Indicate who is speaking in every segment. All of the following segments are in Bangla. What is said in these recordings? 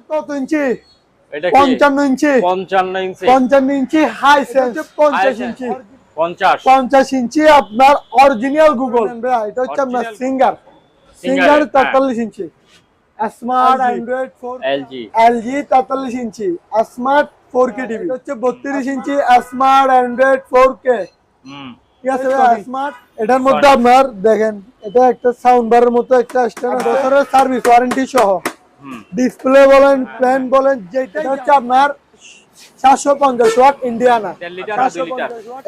Speaker 1: কত ইঞ্চি?
Speaker 2: এটা কি
Speaker 1: 55 inch.
Speaker 2: 55 inch
Speaker 1: 55 inch high sense 50 ইঞ্চি
Speaker 2: 50
Speaker 1: 50 ইঞ্চি আপনার অরিজিনাল গুগল। এটা হচ্ছে আপনার singer 43 inch smart Android 4 LG 43 inch smart 4K TV. এটা হচ্ছে 32 ইঞ্চি স্মার্ট অ্যান্ড্রয়েড 4K। ঠিক আছে স্মার্ট। এটার মধ্যে আপনার দেখেন এটা একটা সাউন্ড বারের মতো একটা স্ট্যান্ড, বছরের সার্ভিস ওয়ারেন্টি সহ। ডিসপ্লে বলেন প্যান বলেন যেটা হচ্ছে আপনার 750 ওয়াট ইন্ডিয়ানা।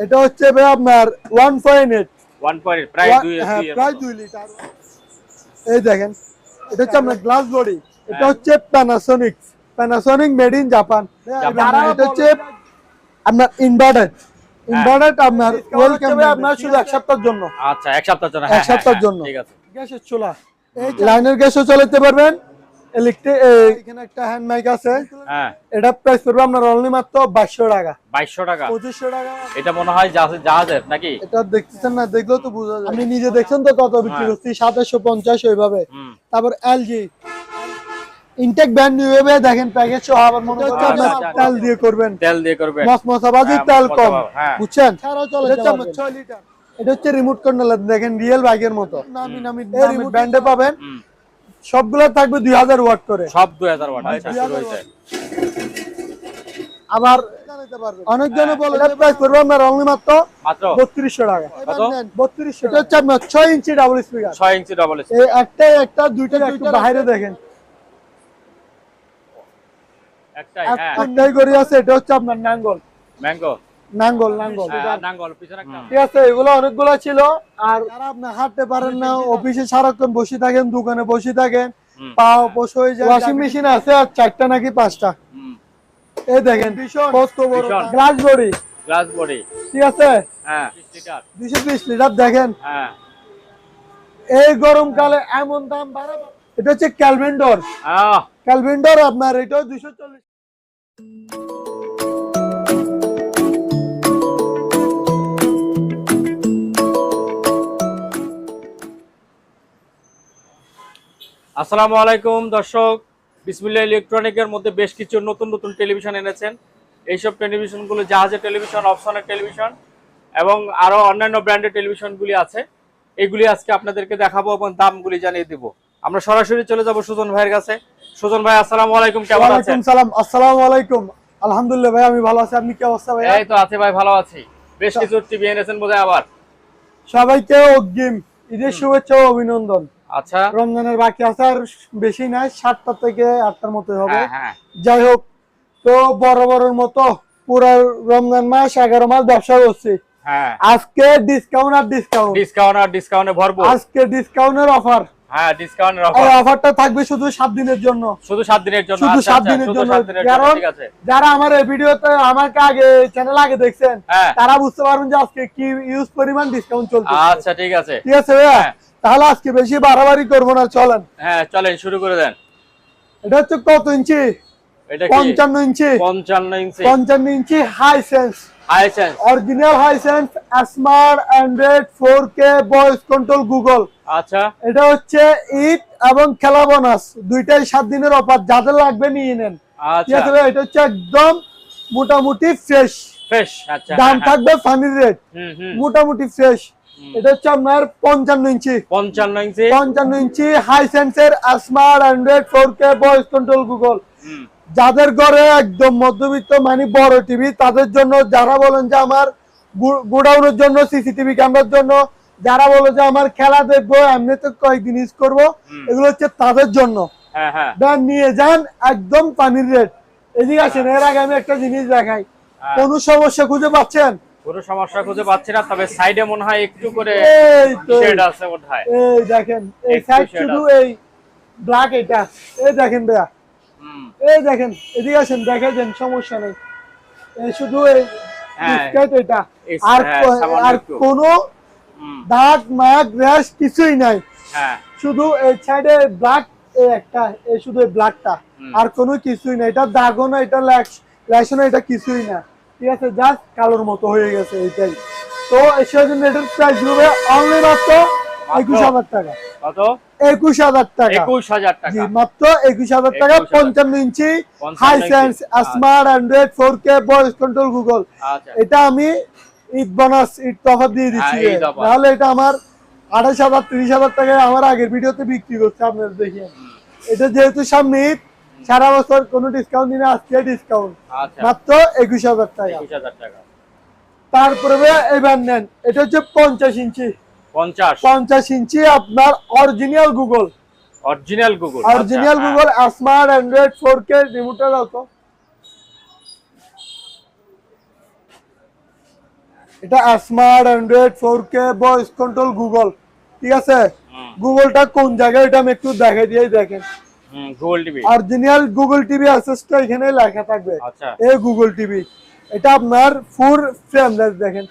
Speaker 1: এটা হচ্ছে ভাই আপনার 1.8
Speaker 2: প্রায়
Speaker 1: 2 লিটার। এই দেখেন এটা হচ্ছে আপনার গ্লাস বডি। এটা হচ্ছে প্যানাসোনিক মেড ইন জাপান। এটা হচ্ছে আপনার ইনভার্টার আপনার ওয়েলকাম আপনার শুধু এক সপ্তাহের জন্য।
Speaker 2: আচ্ছা এক সপ্তাহের জন্য।
Speaker 1: এক সপ্তাহের জন্য।
Speaker 2: ঠিক আছে।
Speaker 1: গ্যাসের চুলা, এই লাইনের গ্যাসও চালাতে পারবেন। ইলেকট্রিক এখানে একটা হ্যান্ড মাইক আছে।
Speaker 2: হ্যাঁ
Speaker 1: এটা প্রাইস পড়বে আপনার অনলি মাত্র 2200 টাকা।
Speaker 2: 2200 টাকা
Speaker 1: 2500 টাকা।
Speaker 2: এটা মনে হয় জাহাজের নাকি?
Speaker 1: এটা দেখতেছেন না, দেখলেও তো বোঝা যায়। আপনি নিজে দেখছেন তো কত বিক্রি করছি 2750 ওইভাবে। তারপর এলজি ইনটেক ব্র্যান্ড নিউ ওয়েবে দেখেন প্যাকেজ সহ আবার মনে হচ্ছে আপনার তেল দিয়ে করবেন। মশমশাবাজি তেল কম বুঝছেন। ছাড়াও চলে যাবে 6 লিটার। এটা হচ্ছে রিমোট কন্ট্রোলার দেখেন রিয়েল বাইকের মতো। নামি ব্র্যান্ডে পাবেন। সবগুলো থাকবে 2000 ওয়াট করে।
Speaker 2: সব 2000 ওয়াট। আচ্ছা শুরু হইছে।
Speaker 1: আবার জানাতে পারবেন। অনেকজন বলে এটা প্রাইস করবে আমরা অনলি মাত্র 3200 টাকা।
Speaker 2: কত?
Speaker 1: 3200। এটা হচ্ছে আপনার 6 ইঞ্চি ডাবল স্পিকার।
Speaker 2: 6 ইঞ্চি ডাবল স্পিকার।
Speaker 1: এই একটা দুইটা একটু বাইরে দেখেন। একটাই গড়ি আছে। এটা হচ্ছে আপনার নাঙ্গল
Speaker 2: পিছনে একটা।
Speaker 1: ঠিক আছে এগুলো অনেকগুলো ছিল। আর যারা আপনি হাঁটতে পারেন না, অফিসে সারাক্ষণ বসে থাকেন, দোকানে বসে থাকেন, পা অবশ হয়ে যায়, ওয়াশিং মেশিন আছে আর 4টা নাকি 5টা। এই দেখেন কত বড় গ্লাস বডি। ঠিক আছে
Speaker 2: হ্যাঁ 20 লিটার
Speaker 1: 220 লিটার দেখেন।
Speaker 2: হ্যাঁ
Speaker 1: এই গরমকালে এমন দাম বাড়াবো। এটা হচ্ছে ক্যালভিনডোর আপনার এটাও 240।
Speaker 2: আসসালামু আলাইকুম দর্শক, বিসমিল্লাহ ইলেকট্রনিকের মধ্যে বেশ কিছু নতুন টেলিভিশন এনেছেন। এইসব টেলিভিশনগুলো জাহাজের টেলিভিশন, অপশনের টেলিভিশন এবং আরো অন্যান্য ব্র্যান্ডের টেলিভিশনগুলি আছে। এগুলি আজকে আপনাদেরকে দেখাবো এবং দামগুলি জানিয়ে দিব। আমরা সরাসরি চলে যাব সুজন ভাইয়ের কাছে। সুজন ভাই আসসালামু আলাইকুম, কেমন আছেন?
Speaker 1: ওয়ালাইকুম সালাম। আসসালামু আলাইকুম। আলহামদুলিল্লাহ ভাই আমি ভালো আছি। আপনি কি অবস্থা ভাই?
Speaker 2: এই তো আছি ভাই, ভালো আছি। বেশ কিছু টিভি এনেছেন বোধহয় আবার।
Speaker 1: সবাইকে অগ্রিম ঈদের শুভেচ্ছা ও অভিনন্দন।
Speaker 2: আচ্ছা
Speaker 1: রমজানের বাকি আছে আর বেশি নাই, 7টা থেকে 8টার মতো হবে।
Speaker 2: হ্যাঁ
Speaker 1: যাই হোক, তো বড়ের মতো পুরো রমজান মাস 11 মাস ব্যবসা করছি।
Speaker 2: হ্যাঁ
Speaker 1: আজকে ডিসকাউন্টে ভরপুর। আজকে ডিসকাউন্টের অফার।
Speaker 2: হ্যাঁ ডিসকাউন্টের অফার।
Speaker 1: এই অফারটা থাকবে শুধু 7 দিনের জন্য।
Speaker 2: শুধু 7 দিনের জন্য।
Speaker 1: শুধু 7 দিনের জন্য। কারণ
Speaker 2: ঠিক আছে,
Speaker 1: যারা আমার এই ভিডিওতে আমাকে আগে চ্যানেল আগে দেখছেন তারা বুঝতে পারবেন যে আজকে কি ইউজ পরিমাণ ডিসকাউন্ট চলছে।
Speaker 2: আচ্ছা ঠিক আছে
Speaker 1: ভাইয়া। তাহলে আজকে বেশি বাড়াবাড়ি করব না, চলেন।
Speaker 2: হ্যাঁ চলেন শুরু করে দেন।
Speaker 1: এটা হচ্ছে কত ইঞ্চি?
Speaker 2: এটা
Speaker 1: 55 inch 55 inch Hisense original Hisense smart android 4K voice control Google.
Speaker 2: আচ্ছা
Speaker 1: এটা হচ্ছে ঈদ এবং খেলা বোনাস দুইটাই 7 দিনের অফার, যাদের লাগবে নিয়ে নেন। ঠিক আছে ভাই, এটা হচ্ছে একদম মোটামুটি ফ্রেশ।
Speaker 2: আচ্ছা
Speaker 1: দাম থাকবে ফানি রেট, মোটামুটি ফ্রেশ। এটা হচ্ছে আপনার 55 ইঞ্চি হাই সেন্সের smart android 4K voice control Google. যাদের ঘরে একদম মধ্যবিত্ত মানে বড় টিভি তাদের জন্য, যারা বলেন যে আমার গোডাউনের জন্য সিসিটিভি ক্যামেরার জন্য, যারা বলে যে আমার খেলা দেখবো এমনিতে কয়েকদিন ইউজ করবো, এগুলো হচ্ছে তাদের জন্য। নিয়ে যান একদম পানির রেট। এদিকে আসেন, এর আগে আমি একটা জিনিস দেখাই। কোন সমস্যা খুঁজে পাচ্ছেন?
Speaker 2: কোনো সমস্যা খুঁজে পাচ্ছি না, তবে সাইডে মনে হয় একটু করে শেড আছে বোধহয়।
Speaker 1: এই দেখেন এই সাইড শুধু এই ব্ল্যাক, এটা এই দেখেন ভাইয়া, এই দেখেন এদিকে আসেন দেখে দেন, সমস্যা নেই। এই শুধু এই ডিসকাউন্ট এটা, আর কোনো দাগ মাগ র্যাশ কিছুই নাই। শুধু এই সাইডে ব্ল্যাক, এই একটা এই শুধু এই ব্ল্যাকটা, আর কোনো কিছুই নাই। এটা দাগও না, এটা ল্যাশ না, এটা কিছুই না। ঠিক আছে, জাস্ট কালোর মতো হয়ে গেছে এইটাই। তো সেই জন্য এটার প্রাইস হবে অনলি মাত্র 21000 টাকা।
Speaker 2: কত?
Speaker 1: 21000 টাকা।
Speaker 2: 21000 টাকা।
Speaker 1: জি মাত্র 21000 টাকা। 55 inch Hisense smart android 4K voice control Google.
Speaker 2: আচ্ছা,
Speaker 1: এটা আমি ঈদ বোনাস ঈদ তফাৎ দিয়ে দিচ্ছি। তাহলে এটা আমার 28000 30000 টাকায় আমার আগের ভিডিওতে বিক্রি করছে। আপনারা দেখেন, এটা যেহেতু সামনে ঈদ, সারা বছর কোনো ডিসকাউন্ট দিনে আজকে ডিসকাউন্ট
Speaker 2: আচ্ছা,
Speaker 1: মাত্র 21000 টাকা।
Speaker 2: 21000 টাকা।
Speaker 1: তারপরে এবার নেন, এটা হচ্ছে 50 ইঞ্চি। 50 ইঞ্চি আপনার original Google.
Speaker 2: Original Google.
Speaker 1: Original Google smart android 4K রিমোটটা দাও তো। এটা smart android 4K voice control Google. ঠিক আছে, গুগলটা কোন জায়গায় এটা আমি একটু দেখাই দিয়ে দেখেন।
Speaker 2: Google TV,
Speaker 1: original Google TV অ্যাসেসটা এখানে লেখা থাকবে।
Speaker 2: আচ্ছা,
Speaker 1: এই গুগল টিভি এটা আপনার ফুল ফ্রেমলেস, দেখেন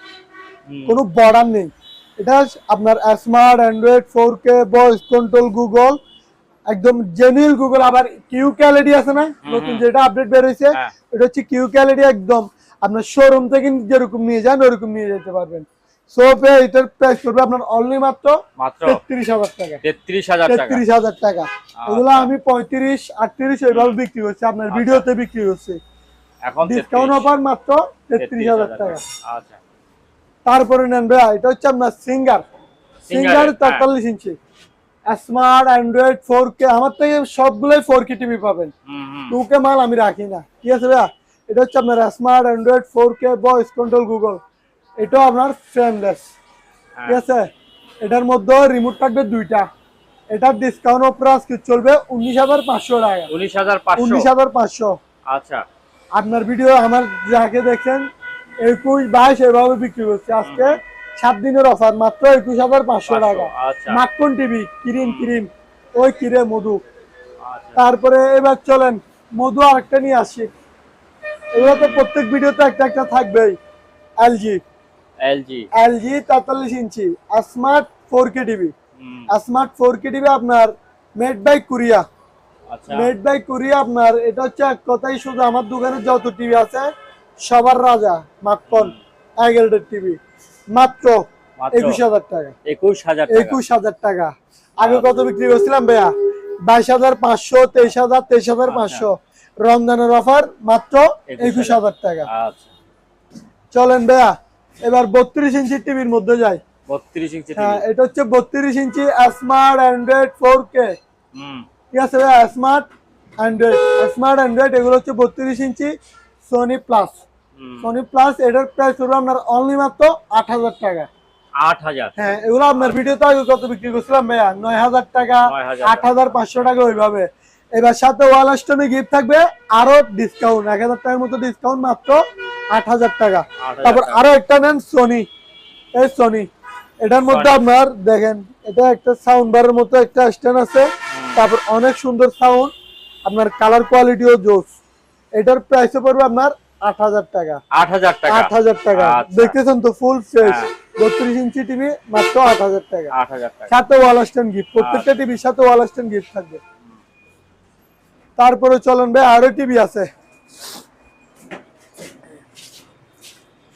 Speaker 1: কোনো বর্ডার নেই। এটা আপনার smart android 4K voice control Google, একদম জেনুইন গুগল। আবার কিউ ক্যালিটি আছে না, নতুন যেটা আপডেট বের হয়েছে, এটা হচ্ছে কিউ ক্যালিটি। একদম আপনার শোরুম থেকে যেরকম নিয়ে যান ওরকম নিয়ে যেতে পারবেন। সো এটার প্রাইস পড়বে আপনার অনলি মাত্র 33000 টাকা। 33000 টাকা। এগুলো আমি 35 38 এইভাবে বিক্রি করছি, আপনার ভিডিওতে বিক্রি করছি।
Speaker 2: এখন
Speaker 1: ডিসকাউন্ট অফার মাত্র 33000 টাকা।
Speaker 2: আচ্ছা,
Speaker 1: তারপরে নেন ভাই, এটা হচ্ছে আপনার singer 43 inch smart android 4K। আমার থেকে সবগুলোই 4K টিভি পাবেন, 2K মাল আমি রাখি না। ঠিক আছে ভাইয়া, এটা হচ্ছে আপনার smart android 4K voice control Google. এটাও আপনার ফ্রেমলেস। ঠিক আছে, এটার মধ্যে রিমোট থাকবে দুইটা। এটার ডিসকাউন্ট অফার আজকে চলবে 19500 টাকা। 19500।
Speaker 2: আচ্ছা,
Speaker 1: আপনার ভিডিও আমার যাকে দেখেন 21 22 এভাবে বিক্রি করছে। আজকে 7 দিনের অফার মাত্র 21500 টাকা। মাখন টিভি ক্রিম ওই কিরে মধু। তারপরে এবার চলেন মধু আরেকটা নিয়ে আসি। এগুলো তো প্রত্যেক ভিডিওতে একটা একটা থাকবেই। LG 43 inch smart 4K TV. Smart 4K TV আপনার made by Korea. Made by Korea আপনার। এটা হচ্ছে এক কথাই শুধু আমার দোকানে যত টিভি আছে সবার রাজা মাখন এলজি টিভি মাত্র 21000 টাকা। 21000 টাকা। আগে কত বিক্রি করছিলাম ভাইয়া? 22500 23000 23500। রমজানের অফার মাত্র 21000 টাকা। চলেন ভাইয়া এবার 32 ইঞ্চি টিভির মধ্যে যাই।
Speaker 2: 32 ইঞ্চি টিভি।
Speaker 1: হ্যাঁ, এটা হচ্ছে 32 ইঞ্চি স্মার্ট অ্যান্ড্রয়েড 4K। ঠিক আছে ভাইয়া, স্মার্ট অ্যান্ড্রয়েড এগুলো হচ্ছে 32 ইঞ্চি সোনি প্লাস। এটার প্রাইস হলো আপনার অনলি মাত্র 8000 টাকা।
Speaker 2: 8000।
Speaker 1: হ্যাঁ, এগুলো আপনার ভিডিওতে আগে কত বিক্রি করছিলাম ভাইয়া? 9000 টাকা, 8500 টাকা ওইভাবে। এবার সাথে ওয়াল স্টোনে গিফট থাকবে আরো ডিসকাউন্ট, 1000 টাকার মতো ডিসকাউন্ট মাত্র 8000 টাকা। তারপর আরো একটা নেন সোনি। এই সোনি এটার মধ্যে আপনার দেখেন, এটা একটা সাউন্ড বারের মতো একটা স্ট্যান্ড আছে। তারপর অনেক সুন্দর সাউন্ড, আপনার কালার কোয়ালিটিও জোস। এটার প্রাইসে পড়বে আপনার 8000 টাকা। 8000 টাকা। দেখতেছেন তো ফুল ফ্রেশ 32 ইঞ্চি টিভি মাত্র 8000 টাকা। সাথে ওয়াল স্ট্যান্ড গিফট, প্রত্যেকটা টিভির সাথে ওয়াল স্ট্যান্ড গিফট থাকবে। তারপরে চলেন ভাই আরো টিভি আছে।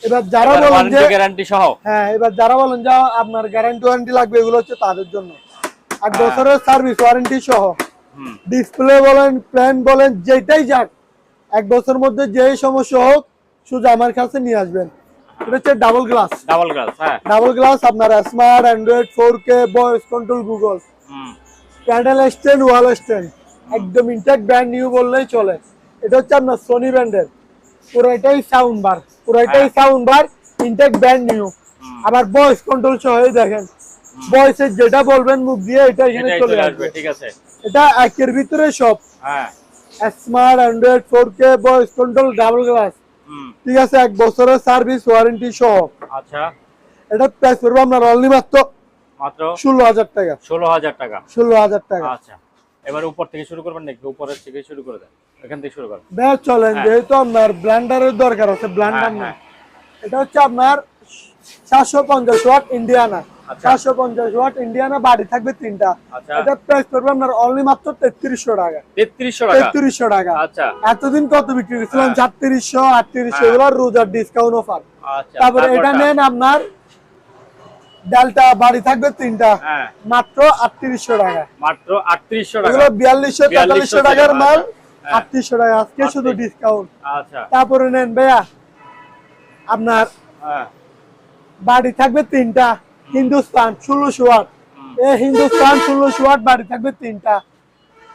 Speaker 1: এবার যারা বলেন যে গ্যারান্টি সহ, হ্যাঁ এবার যারা বলেন যে আপনার গ্যারান্টি ওয়ারেন্টি লাগবে, এগুলো হচ্ছে তাদের জন্য। 8 বছরের সার্ভিস ওয়ারেন্টি সহ। ডিসপ্লে বলেন, প্ল্যান বলেন, যেটাই যাক 1 বছরের মধ্যে যেই সমস্যা হোক শুধু আমার কাছে নিয়ে আসবেন। এটা হচ্ছে ডাবল গ্লাস। ডাবল গ্লাস আপনার smart android 4K voice control Google. Panel stand, wall stand একদম ইনট্যাক্ট, ব্র্যান্ড নিউ বললেই চলে। এটা হচ্ছে আপনার সোনি ব্র্যান্ডের, পুরোটাই sound bar, intact brand new. আবার ভয়েস কন্ট্রোল সহ দেখেন, ভয়েসে যেটা বলবেন মুখ দিয়ে এটা এখানে চলে আসবে। ঠিক আছে, এটা একের ভিতরে সব। Smart android 4K voice control double glass. ঠিক আছে, 1 বছরের সার্ভিস ওয়ারেন্টি সহ। আচ্ছা, এটা প্রাইস পড়বে আপনার অনলি মাত্র 16000 টাকা। 16000 টাকা।
Speaker 2: আচ্ছা, এবার উপর থেকে শুরু করবেন নাকি? উপরের থেকে শুরু করে দেন, এখান থেকে শুরু করেন।
Speaker 1: বেশ চলেন, যেহেতু আপনার ব্লেন্ডারের দরকার আছে, ব্লেন্ডার না। এটা হচ্ছে আপনার 750 ওয়াট ইন্ডিয়ানা। 750 ওয়াট ইন্ডিয়ানা, বাড়ি থাকবে 3টা। এটা প্রাইস করবে আপনার অনলি মাত্র 3300 টাকা। 3300 টাকা। আচ্ছা, এতদিন কত বিক্রি করেছিলাম? 3700 3800। এগুলো রোজার ডিসকাউন্ট অফার। তারপরে এটা নেন আপনার ডেল্টা বাড়ি থাকবে 3টা,
Speaker 2: হ্যাঁ
Speaker 1: মাত্র 3800 টাকা।
Speaker 2: মাত্র 3800 টাকা।
Speaker 1: এগুলো 4200 4300 টাকার মাল,
Speaker 2: হ্যাঁ।
Speaker 1: 3800 টাকা আজকে শুধু ডিসকাউন্ট।
Speaker 2: আচ্ছা
Speaker 1: তারপরে নেন ভাইয়া আপনার
Speaker 2: হ্যাঁ
Speaker 1: বাড়ি থাকবে 3টা, হিন্দুস্তান 1600 ওয়াট। এই হিন্দুস্তান 1600 ওয়াট বাড়ি থাকবে 3টা,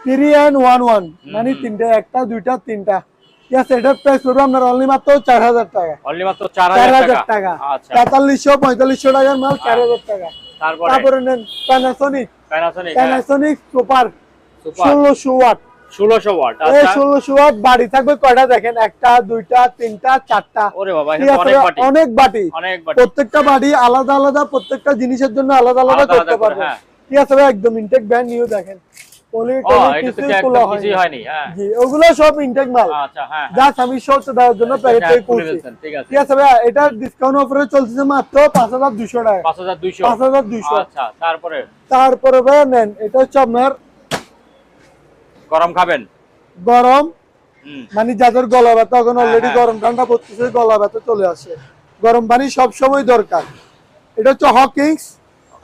Speaker 1: 3 and 1 মানে 3টা, একটা দুইটা তিনটা। ঠিক আছে, এটার প্রাইস পড়বে আপনার অনলি মাত্র 4000 টাকা।
Speaker 2: অনলি মাত্র 4000 টাকা। আচ্ছা
Speaker 1: 4300 4500 টাকার মাল 4000 টাকা। তারপরে নেন প্যানাসোনিক সুপার 1600 ওয়াট।
Speaker 2: 1600 ওয়াট।
Speaker 1: এই
Speaker 2: আচ্ছা
Speaker 1: 1600 ওয়াট বাড়ি থাকবে কয়টা দেখেন, একটা দুইটা তিনটা চারটা।
Speaker 2: ওরে বাবা,
Speaker 1: ঠিক
Speaker 2: এটা
Speaker 1: আছে,
Speaker 2: অনেক বাটি।
Speaker 1: অনেক বাটি। প্রত্যেকটা বাড়ি আলাদা আলাদা, প্রত্যেকটা জিনিসের জন্য আলাদা আলাদা করতে পারবে।
Speaker 2: হ্যাঁ
Speaker 1: ঠিক আছে ভাই, একদম ইনটেক ব্র্যান্ড নিউ দেখেন।
Speaker 2: কিছুই হয়নি। হ্যাঁ
Speaker 1: জি, ওগুলো সব ইনটেক মাল।
Speaker 2: আচ্ছা হ্যাঁ
Speaker 1: জাস্ট আমি শর্ট দেওয়ার জন্য প্যাকেটটাই করছি।
Speaker 2: ঠিক আছে
Speaker 1: ঠিক আছে ভাই, এটা ডিসকাউন্ট অফারে চলছে মাত্র 5200 টাকা।
Speaker 2: 5200। আচ্ছা
Speaker 1: তারপরে ভাই নেন, এটা হচ্ছে আপনার
Speaker 2: গরম খাবেন,
Speaker 1: গরম মানে যাদের গলা ব্যথা, এখন অলরেডি গরম ঠান্ডা পড়তেছে, গলা ব্যথা চলে আসে, গরম পানি সব সময় দরকার। এটা হচ্ছে হকিংস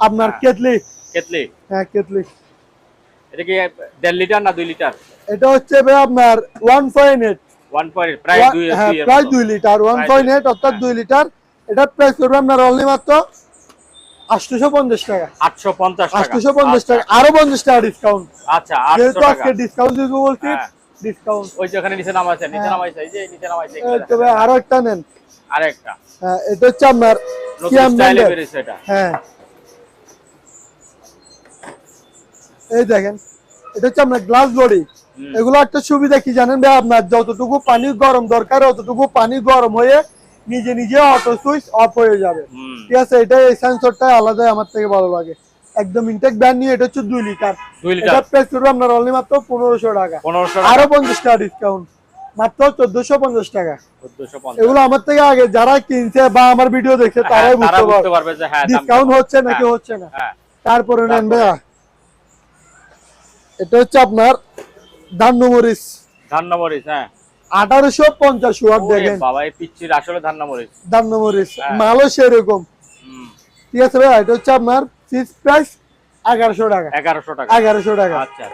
Speaker 1: আপনার কেটলি। হ্যাঁ কেটলি।
Speaker 2: এটা কি 1.5 লিটার না 2 লিটার?
Speaker 1: এটা হচ্ছে ভাই আপনার 1.8,
Speaker 2: প্রায়
Speaker 1: 2 লিটার, 1.8 অর্থাৎ 2 লিটার। এটা প্রাইস করবে আপনার অনলি মাত্র 850 টাকা। 850 টাকা, আরো 50 টাকা ডিসকাউন্ট।
Speaker 2: আচ্ছা
Speaker 1: যেহেতু আজকে ডিসকাউন্ট দিব বলছি, ডিসকাউন্ট।
Speaker 2: ওই যে ওখানে নিচে নামাইছে, এই যে নিচে নামাইছে।
Speaker 1: তবে আরো একটা নেন,
Speaker 2: আরেকটা।
Speaker 1: হ্যাঁ এটা হচ্ছে আপনার
Speaker 2: নতুন স্টাইলে বেরিয়েছে এটা।
Speaker 1: হ্যাঁ এই দেখেন, এটা হচ্ছে আপনার গ্লাস বডি। এগুলো একটা সুবিধা কি জানেন ভাই, আপনার যতটুকু পানি গরম দরকার অতটুকু পানি গরম হয়ে নিজে নিজে অটো সুইচ অফ হয়ে যাবে। ঠিক আছে, এটা এই সেন্সরটা আলাদা আমার থেকে ভালো লাগে, একদম ইনটেক ব্র্যান্ড নিউ। এটা হচ্ছে 2 লিটার। এটা প্রাইস করবে আপনার অনলি মাত্র 1500 টাকা। আরো 50 টাকা ডিসকাউন্ট, মাত্র 1450 টাকা। এগুলো আমার থেকে আগে যারা কিনছে বা আমার ভিডিও দেখছে তারাই বুঝতে পারবে যে হ্যাঁ ডিসকাউন্ট হচ্ছে নাকি হচ্ছে না। তারপরে নেন ভাইয়া, এটা হচ্ছে আপনার ধান্য মরিচ। হ্যাঁ 1850 ওয়াট দেখেন
Speaker 2: বাবা, এই পিচ্চির আসলে ধান্য মরিচ
Speaker 1: মালও সেরকম। ঠিক আছে ভাই, এটা হচ্ছে আপনার ফিক্স প্রাইস 1100 টাকা। 1100 টাকা।
Speaker 2: আচ্ছা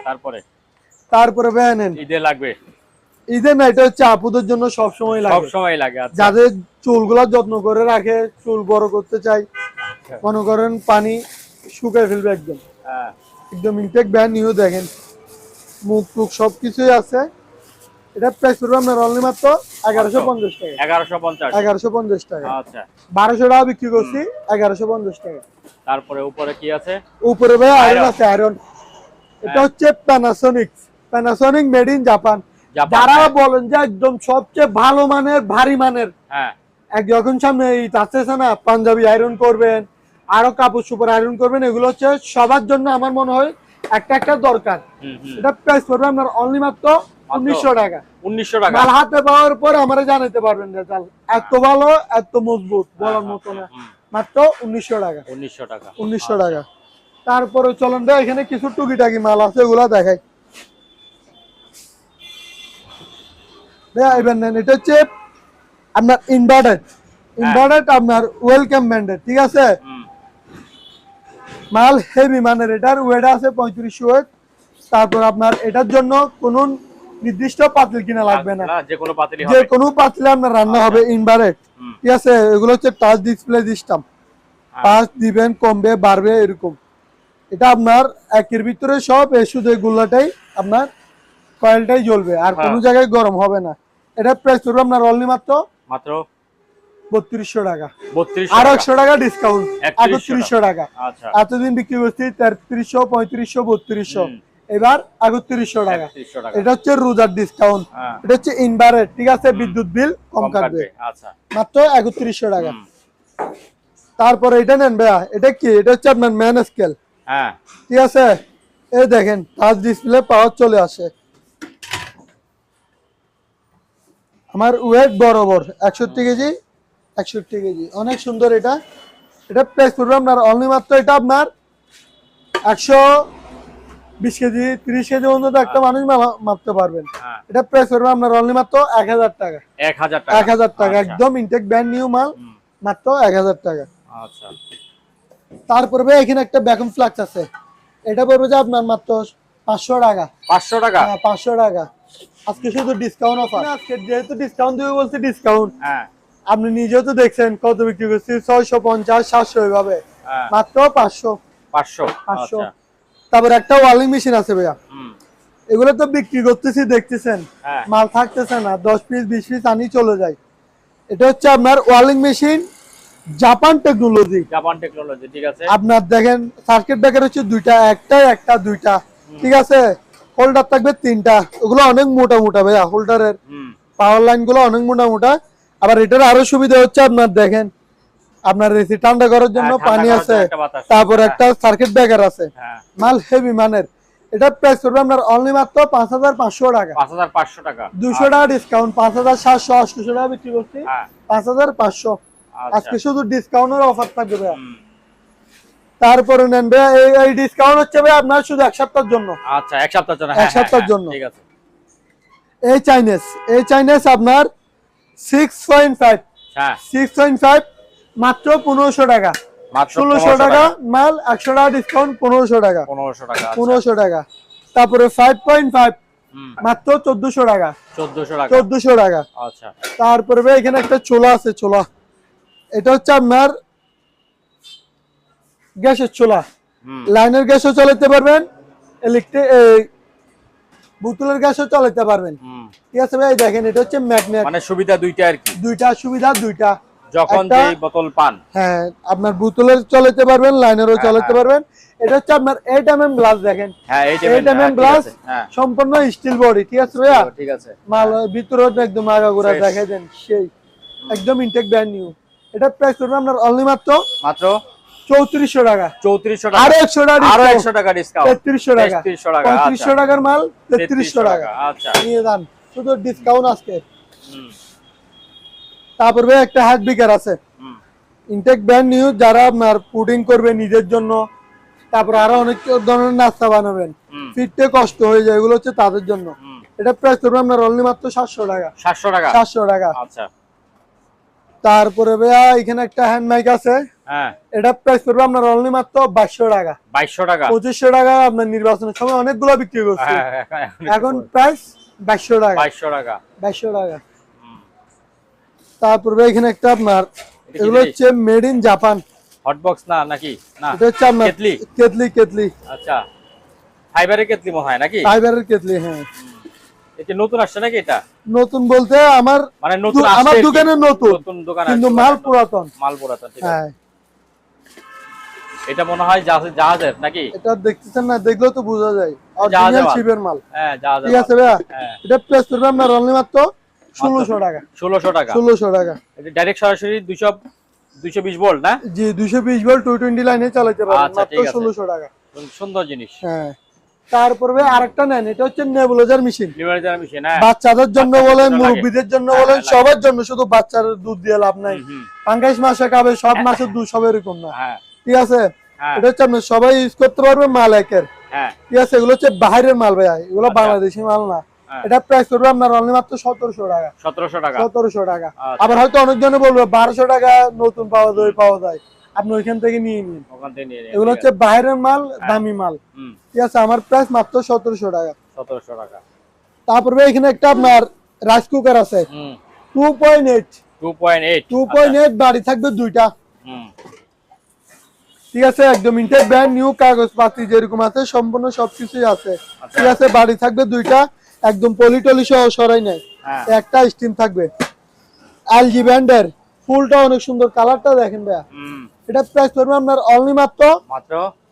Speaker 1: তারপরে ভাই নেন, ঈদে না, এটা হচ্ছে আপুদের জন্য সব সময় লাগে।
Speaker 2: আচ্ছা।
Speaker 1: যাদের চুলগুলা যত্ন করে রাখে, চুল বড় করতে চাই, মনে করেন পানি শুকায় ফেলবে একদম, একদম ইনটেক ব্র্যান্ড নিউ দেখেন, মুখ টুক সবকিছুই আছে। এটা প্রাইস করবে আপনার অনলি মাত্র 1150 টাকা। 1150 টাকা।
Speaker 2: আচ্ছা
Speaker 1: 1200 টাকা বিক্রি করছি, 1150 টাকা।
Speaker 2: তারপরে উপরে কি আছে?
Speaker 1: উপরে ভাই আয়রন আছে, আয়রন। এটা হচ্ছে প্যানাসোনিক মেড ইন জাপান। যারা বলেন যে একদম সবচেয়ে ভালো মানের ভারী মানের, যখন সামনে এই আসতেছে না, পাঞ্জাবি আয়রন করবেন, আরো কাপড় সুপার আয়রন করবেন, এগুলো হচ্ছে সবার জন্য আমার মনে হয় একটা দরকার। এটা প্রাইস পড়বে আপনার অনলি মাত্র 1900 টাকা।
Speaker 2: 1900 টাকা।
Speaker 1: মাল হাতে পাওয়ার পর আমারে জানাতে পারবেন যে চাল এত ভালো এত মজবুত, বলার মতো না। মাত্র 1900 টাকা। 1900 টাকা। তারপরে চলেন ভাই, এখানে কিছু টুকিটাকি মাল আছে, এগুলা দেখাই। এটা হচ্ছে আপনার ইনভার্টেড আপনার ওয়েলকাম ব্যান্ডেড। ঠিক আছে, মাল হেভি মানের। এটার ওয়েট আছে 3500 ওয়েট। তারপর আপনার এটার জন্য কোনো নির্দিষ্ট পাতিল কিনা লাগবে না, যে কোনো পাতিলে আপনার রান্না হবে। ইনভার্টেড। ঠিক আছে, এগুলো হচ্ছে টাচ ডিসপ্লে সিস্টেম, টাচ দিবেন কমবে বাড়বে এরকম। এটা আপনার একের ভিতরে সব, শুধু এই গুলাটাই আপনার কয়েলটাই জ্বলবে, আর কোনো জায়গায় গরম হবে না। এটা প্রাইস করবে আপনার অনলি মাত্র 3200 টাকা। আর 100 টাকা ডিসকাউন্ট, 3100 টাকা। এতদিন বিক্রি করছি 3300 3500 3200, এবার 3100 টাকা। এটা হচ্ছে রোজার ডিসকাউন্ট। এটা হচ্ছে ইনভার্টার। ঠিক আছে, বিদ্যুৎ বিল কম কাটবে। মাত্র 3100 টাকা। তারপরে এটা নেন ভাইয়া, এটা কি? এটা হচ্ছে আপনার ম্যান স্কেল। ঠিক আছে, এই দেখেন টাচ ডিসপ্লে পাওয়ার চলে আসে। আমার ওয়েট বরাবর 61 কেজি, 61 কেজি, অনেক সুন্দর। এটা প্রাইস পড়বে আপনার অনলি মাত্র, এটা আপনার 120 কেজি 30 কেজি পর্যন্ত একটা মানুষ মাপতে পারবেন। এটা প্রাইস পড়বে আপনার অনলি মাত্র 1000 টাকা। 1000 টাকা, একদম ইনটেক ব্র্যান্ড নিউ মাল, মাত্র 1000 টাকা। তারপরে ভাই এখানে একটা ভ্যাকুয়াম ফ্লাক্স আছে, এটা পড়বে যে আপনার মাত্র 500 টাকা।
Speaker 2: 500 টাকা?
Speaker 1: হ্যাঁ 500 টাকা। আজকে শুধু ডিসকাউন্ট অফার, আজকে যেহেতু ডিসকাউন্ট দিবে বলছি ডিসকাউন্ট।
Speaker 2: হ্যাঁ
Speaker 1: আপনি নিজেও তো দেখছেন কত বিক্রি করছি, 650 700 এইভাবে, মাত্র 500।
Speaker 2: 500।
Speaker 1: আচ্ছা। তারপর একটা ওয়ালিং মেশিন আছে ভাইয়া, এগুলো তো বিক্রি করতেছি দেখতেছেন, মাল থাকতেছে না, 10 পিস 20 পিস আনি চলে যায়। এটা হচ্ছে আপনার ওয়ালিং machine, Japan technology.
Speaker 2: Japan technology, ঠিক আছে।
Speaker 1: আপনার দেখেন সার্কিট ব্রেকার হচ্ছে দুইটা, একটা দুইটা, ঠিক আছে। হোল্ডার থাকবে তিনটা, ওগুলো অনেক মোটা মোটা ভাইয়া, হোল্ডারের পাওয়ার লাইন গুলো অনেক মোটা মোটা। আবার এটার আরো সুবিধা হচ্ছে আপনার দেখেন, আপনার এসি ঠান্ডা করার জন্য পানি আছে, তারপর একটা সার্কিট ব্রেকার আছে, মাল হেভি মানের। এটা প্রাইস করবে আপনার অনলি মাত্র 5500 টাকা।
Speaker 2: 5500 টাকা,
Speaker 1: 200 টাকা ডিসকাউন্ট, 5700 800 টাকা বিক্রি করছি, 5500। আজকে শুধু ডিসকাউন্টের অফার থাকবে ভাইয়া। তারপরে নেন ভাইয়া, এই ডিসকাউন্ট হচ্ছে ভাই আপনার শুধু এক সপ্তাহের জন্য।
Speaker 2: আচ্ছা, এক সপ্তাহের জন্য।
Speaker 1: এক সপ্তাহের জন্য,
Speaker 2: ঠিক আছে।
Speaker 1: এই চাইনিজ আপনার 6.5,
Speaker 2: হ্যাঁ
Speaker 1: 6.5 মাত্র 1500 টাকা। 1600 টাকা মাল, 100 টাকা ডিসকাউন্ট, 1500 টাকা।
Speaker 2: 1500 টাকা,
Speaker 1: 1500 টাকা। তারপরে 5.5 মাত্র 1400 টাকা।
Speaker 2: 1400 টাকা,
Speaker 1: 1400 টাকা।
Speaker 2: আচ্ছা।
Speaker 1: তারপরে ভাই এখানে একটা চোলা আছে, চোলা, এটা হচ্ছে আপনার গ্যাসের চোলা, লাইনের গ্যাসও চালাতে পারবেন, ইলেকট্রিক বোতলের গ্যাসও চালাতে পারবেন, ঠিক আছে ভাই। দেখেন এটা হচ্ছে ম্যাগনেট,
Speaker 2: মানে সুবিধা দুইটা আর কি,
Speaker 1: দুইটা সুবিধা দুইটা।
Speaker 2: যখন যেই বোতল পান,
Speaker 1: হ্যাঁ আপনার বোতলের চালাতে পারবেন, লাইনেরও চালাতে পারবেন। এটা হচ্ছে আপনার 8 mm গ্লাস, দেখেন
Speaker 2: হ্যাঁ 8
Speaker 1: mm গ্লাস, সম্পূর্ণ স্টিল বডি, ঠিক আছে ভাইয়া।
Speaker 2: ঠিক আছে।
Speaker 1: মাল ভিতরে একদম আগাগোড়া দেখাই দেন, সেই একদম ইনটেক ব্র্যান্ড নিউ। এটা প্রাইস করবে আপনার অনলি মাত্র 3400 টাকা।
Speaker 2: 3400 টাকা,
Speaker 1: আরো 100
Speaker 2: টাকা ডিসকাউন্ট,
Speaker 1: 3300 টাকা, 3500 টাকার মাল 3300 টাকা।
Speaker 2: আচ্ছা,
Speaker 1: নিয়ে যান, শুধু ডিসকাউন্ট আজকে। তারপর ভাই একটা হাত বিকার আছে, ইনটেক ব্র্যান্ড নিউ, যারা আপনার পুডিং করবে নিজের জন্য, তারপর আরো অনেক ধরনের নাস্তা বানাবেন, ফিরতে কষ্ট হয়ে যায়, এগুলো হচ্ছে তাদের জন্য। এটা প্রাইস করবে আপনার অনলি মাত্র 700 টাকা।
Speaker 2: 700 টাকা,
Speaker 1: 700 টাকা।
Speaker 2: আচ্ছা।
Speaker 1: তারপরে ভাইয়া এখানে একটা হ্যান্ড মাইক আছে, এটা প্রাইস করবে আপনার অনলি মাত্র 2200 টাকা।
Speaker 2: 2200 টাকা,
Speaker 1: 2500 টাকা আপনার নির্বাচনের সময় অনেকগুলো বিক্রি করছে, এখন প্রাইস 2200 টাকা।
Speaker 2: 2200 টাকা,
Speaker 1: 2200 টাকা। তারপরে এখানে একটা আপনার, এগুলো হচ্ছে made in Japan,
Speaker 2: hot box না নাকি? না,
Speaker 1: এটা হচ্ছে আপনার কেতলি।
Speaker 2: আচ্ছা, ফাইবারের কেতলি মনে হয় নাকি?
Speaker 1: ফাইবারের কেতলি, হ্যাঁ।
Speaker 2: এটা নতুন আসছে নাকি? এটা
Speaker 1: নতুন বলতে আমার
Speaker 2: মানে নতুন আসছে,
Speaker 1: আমার দোকানে নতুন
Speaker 2: দোকানে,
Speaker 1: কিন্তু মাল পুরাতন,
Speaker 2: ঠিক আছে। এটা মনে হয় জাহাজের নাকি?
Speaker 1: এটা দেখতেছেন না, দেখলেও তো বোঝা যায় অরিজিনাল শিপের মাল।
Speaker 2: হ্যাঁ জাহাজ,
Speaker 1: ঠিক আছে ভাইয়া। এটা প্রাইস করবে আপনার অনলি মাত্র 1600 টাকা।
Speaker 2: 1600 টাকা,
Speaker 1: 1600 টাকা।
Speaker 2: এটা ডাইরেক্ট সরাসরি 220 ভোল্ট না?
Speaker 1: জি 220 ভোল্ট 220 লাইনে চালাতে পারবেন, মাত্র 1600 টাকা।
Speaker 2: সুন্দর জিনিস।
Speaker 1: হ্যাঁ। তারপরে আরেকটা নেন, এটা হচ্ছে নেবুলাইজার মেশিন।
Speaker 2: নেবুলাইজার মেশিন,
Speaker 1: বাচ্চাদের জন্য বলেন, মুরব্বিদের জন্য বলেন, সবার জন্য, শুধু বাচ্চার দুধ দিয়ে লাভ নাই। 25 মাসে খাবে, সব মাসের দুধ সব এরকম না, ঠিক আছে। এটা হচ্ছে আপনার সবাই ইউজ করতে পারবে, মাল একের, ঠিক আছে। এগুলো হচ্ছে বাইরের মাল ভাইয়া, এগুলো বাংলাদেশি মাল না। এটা প্রাইস করবে আপনার অনলি মাত্র 1700 টাকা। 1700 টাকা। আবার হয়তো অনেকজনে বলবে 1200 টাকা নতুন পাওয়া যায়, আপনি ওইখান থেকে নিয়ে নিন, এগুলো হচ্ছে বাইরের মাল, দামি মাল, ঠিক আছে। আমার প্রাইস মাত্র 1700 টাকা।
Speaker 2: 1700 টাকা।
Speaker 1: তারপরে এখানে একটা আপনার রাইস কুকার আছে, 2.8 বাড়ি থাকবে দুইটা, ঠিক আছে। একদম ইনটেক ব্র্যান্ড নিউ, কাগজপাতি যেরকম আছে সম্পূর্ণ সবকিছুই আছে, ঠিক আছে। বাড়ি থাকবে দুইটা, একদম পলিটলি সহ সরাই নাই, একটা স্টিম থাকবে। এলজি ব্র্যান্ডের, ফুলটা অনেক সুন্দর, কালারটা দেখেন ভাইয়া। এটা প্রাইস করবে আপনার অনলি মাত্র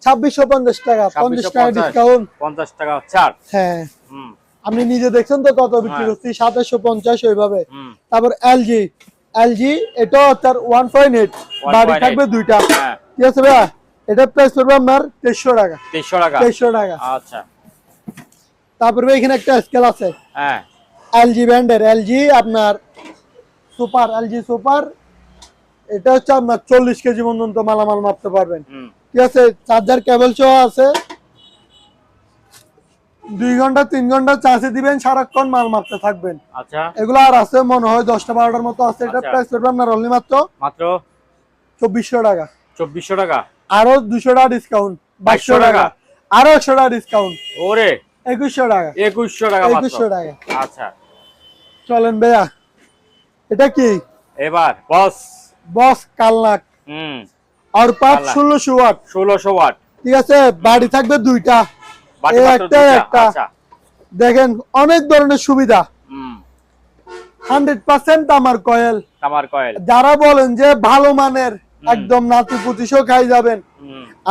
Speaker 1: 2650 টাকা। 50 টাকা ডিসকাউন্ট,
Speaker 2: 50 টাকা ছাড়।
Speaker 1: হ্যাঁ আপনি নিজে দেখছেন তো কত বিক্রি করছি, 2750 ওইভাবে। তারপর এলজি এটা তার 1.8 বাড়ি থাকবে দুইটা, ঠিক আছে ভাইয়া। এটা প্রাইস করবে আপনার 2300 টাকা। 2300 টাকা,
Speaker 2: আচ্ছা।
Speaker 1: তারপরে এখানে একটা স্কেল আছে, এলজি ব্র্যান্ডের, এলজি আপনার সুপার, এলজি সুপার। এটা হচ্ছে আপনার 40 কেজি পর্যন্ত মালামাল মাপতে পারবেন, ঠিক আছে। চার্জার কেবল সহ আছে, 2 ঘন্টা 3 ঘন্টা চার্জে দিবেন, সারাক্ষণ মাল মাপতে থাকবেন।
Speaker 2: আচ্ছা,
Speaker 1: এগুলো আর আছে মনে হয় 10টা 12টার মতো আছে। এটা প্রাইস করবে আপনার অনলি মাত্র 2400 টাকা।
Speaker 2: 2400 টাকা,
Speaker 1: আরো 200 টাকা ডিসকাউন্ট, 2200 টাকা, আরো 100 টাকা ডিসকাউন্ট,
Speaker 2: ওরে
Speaker 1: 2100 টাকা,
Speaker 2: 2100 টাকা মাত্র।
Speaker 1: 2100 টাকা।
Speaker 2: আচ্ছা
Speaker 1: চলেন ভাইয়া, এটা কি?
Speaker 2: এবার বস
Speaker 1: বস কালনাক আর 1600 ওয়াট,
Speaker 2: 1600 ওয়াট।
Speaker 1: ঠিক আছে, বাড়ি থাকবে দুইটা,
Speaker 2: বাটি
Speaker 1: এই
Speaker 2: মাত্র
Speaker 1: একটা
Speaker 2: দুইটা।
Speaker 1: একটা।
Speaker 2: আচ্ছা
Speaker 1: দেখেন অনেক ধরনের সুবিধা, 100% তামার কয়েল।
Speaker 2: তামার কয়েল।
Speaker 1: যারা বলেন যে ভালো মানের একদম নাতি পুতিশও খাই যাবেন,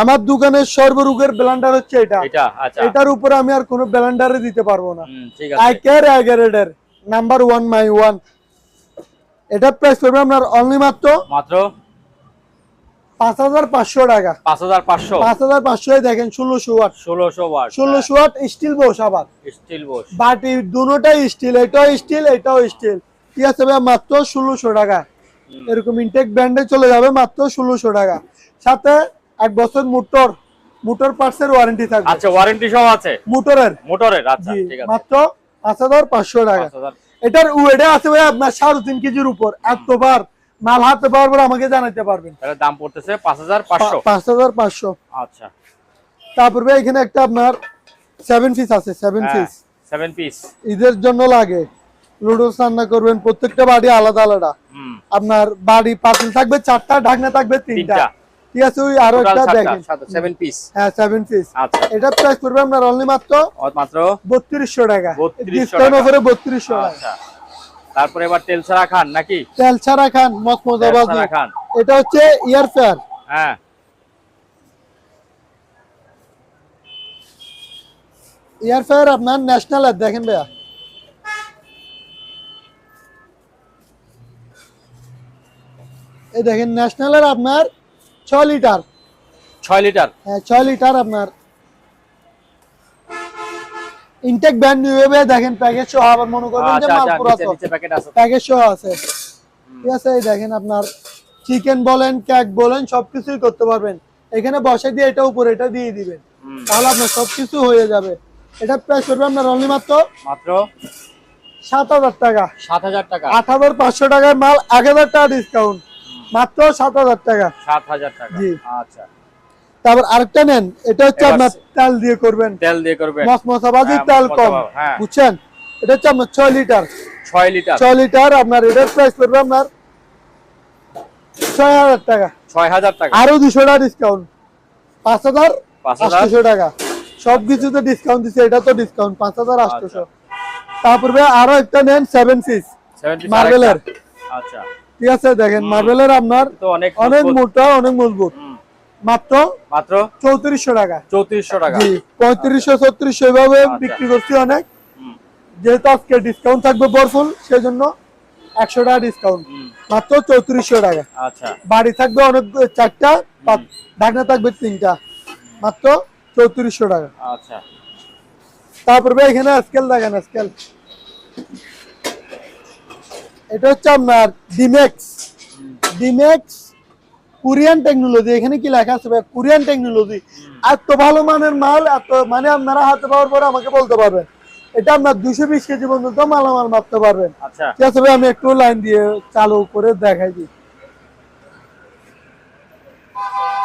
Speaker 1: আমার দোকানের সর্বরোগের ব্লেন্ডার হচ্ছে এটা।
Speaker 2: আচ্ছা
Speaker 1: এটার উপরে আমি আর কোনো ব্লেন্ডারে দিতে পারবো না।
Speaker 2: ঠিক আছে,
Speaker 1: আইকের এগারেডের নাম্বার 1 মাই 1। এটা প্রাইস করবে আপনার অনলি মাত্র 5500 টাকা।
Speaker 2: 5500,
Speaker 1: 5500 দেখেন 1600 ওয়াট,
Speaker 2: 1600 ওয়াট,
Speaker 1: 1600 ওয়াট স্টিল বস, আবার
Speaker 2: স্টিল বস,
Speaker 1: বাটি দুটোটাই স্টিল, এটাও স্টিল এটাও স্টিল, ঠিক আছে ভাই, মাত্র 1600 টাকা। এরকম ইনটেক ব্র্যান্ডে চলে যাবে মাত্র 1600 টাকা। সাথে 1 বছর মোটর পার্টসের ওয়ারেন্টি থাকবে।
Speaker 2: আচ্ছা ওয়ারেন্টি সহ আছে
Speaker 1: মোটরের।
Speaker 2: আচ্ছা ঠিক আছে,
Speaker 1: মাত্র 5500 টাকা। এটার ওয়েটে আছে ভাই আপনার 3.5 কেজির উপর। এতবার মাল হাতে পাওয়ার পর আমাকে জানাতে পারবেন।
Speaker 2: তাহলে দাম পড়তেছে 5500।
Speaker 1: 5500।
Speaker 2: আচ্ছা
Speaker 1: তারপর ভাই এখানে একটা আপনার 7 পিস আছে, 7 পিস,
Speaker 2: 7 পিস
Speaker 1: ঈদের জন্য লাগে। লুডোস রান্না করবেন, প্রত্যেকটা বাড়ি আলাদা আলাদা। আপনার বাড়ি পাতিল থাকবে 4টা, ঢাকনা থাকবে 3টা, ঠিক আছে। ওই আরো একটা দেখেন
Speaker 2: 7 পিস।
Speaker 1: হ্যাঁ 7 পিস।
Speaker 2: আচ্ছা
Speaker 1: এটা প্রাইস করবে আপনার অনলি মাত্র 3200 টাকা, ডিসকাউন্ট অফারে 3200 টাকা।
Speaker 2: আচ্ছা তারপরে এবার তেল ছাড়া খান নাকি?
Speaker 1: তেল ছাড়া খান মজমজাবাজি। এটা হচ্ছে ইয়ার ফেয়ার।
Speaker 2: হ্যাঁ
Speaker 1: ইয়ার ফেয়ার আপনার ন্যাশনাল এর দেখেন ভাইয়া, এই দেখেন ন্যাশনালের আপনার 6 লিটার,
Speaker 2: 6 লিটার।
Speaker 1: হ্যাঁ 6 লিটার আপনার ইনটেক ব্র্যান্ড নিউ হবে। দেখেন প্যাকেজ সহ, আবার মনে করবেন যে মাল পুরাতন,
Speaker 2: নিচে প্যাকেট আছে,
Speaker 1: প্যাকেজ সহ আছে, ঠিক আছে। এই দেখেন আপনার চিকেন বলেন কেক বলেন সবকিছুই করতে পারবেন। এখানে বসে দিয়ে এটা উপরে এটা দিয়ে দিবেন, তাহলে আপনার সবকিছু হয়ে যাবে। এটা প্রাইস করবে আপনার অনলি মাত্র 7000 টাকা।
Speaker 2: 7000 টাকা,
Speaker 1: 8500 টাকার মাল, 1000 টাকা ডিসকাউন্ট, মাত্র 7000 টাকা।
Speaker 2: 7000 টাকা।
Speaker 1: জি
Speaker 2: আচ্ছা
Speaker 1: তারপর আরেকটা নেন, এটা হচ্ছে আপনার তেল দিয়ে করবেন,
Speaker 2: তেল দিয়ে করবেন,
Speaker 1: মশমশাবাজি, তেল কম, বুঝছেন। এটা হচ্ছে আপনার 6 লিটার,
Speaker 2: 6 লিটার।
Speaker 1: আপনার এটার প্রাইস করবে আপনার 6000 টাকা,
Speaker 2: 6000 টাকা,
Speaker 1: আরো 200 টাকা ডিসকাউন্ট, 5800 টাকা। সবকিছুতে ডিসকাউন্ট দিচ্ছে, এটা তো ডিসকাউন্ট 5800। তারপরে আরো একটা নেন 7 পিস মার্বেলের।
Speaker 2: আচ্ছা
Speaker 1: ঠিক আছে, দেখেন মার্বেলের আপনার অনেক মোটা অনেক মজবুত, মাত্র 3400 টাকা।
Speaker 2: 3400 টাকা,
Speaker 1: জি 3500 3600 এভাবে বিক্রি করছি অনেক। যেহেতু আজকে ডিসকাউন্ট থাকবে ভরপুর, সেজন্য 100 টাকা ডিসকাউন্ট, মাত্র 3400 টাকা।
Speaker 2: আচ্ছা
Speaker 1: বাড়ি থাকবে অনেক 4টা, ঢাকনা থাকবে 3টা, মাত্র 3400 টাকা।
Speaker 2: আচ্ছা
Speaker 1: তারপরে এখানে স্কেল দেখেন, স্কেল এটা হচ্ছে আপনার ডিমেক্স কোরিয়ান টেকনোলজি। এখানে কি লেখা আছে ভাই? Korean technology. এত ভালো মানের মাল, এত মানে আপনারা হাতে পাওয়ার পরে আমাকে বলতে পারবেন এটা আপনার 220 কেজি পর্যন্ত মালামাল মাপতে পারবেন।
Speaker 2: আচ্ছা
Speaker 1: ঠিক আছে ভাই, আমি একটু লাইন দিয়ে চালু করে দেখাই দিই।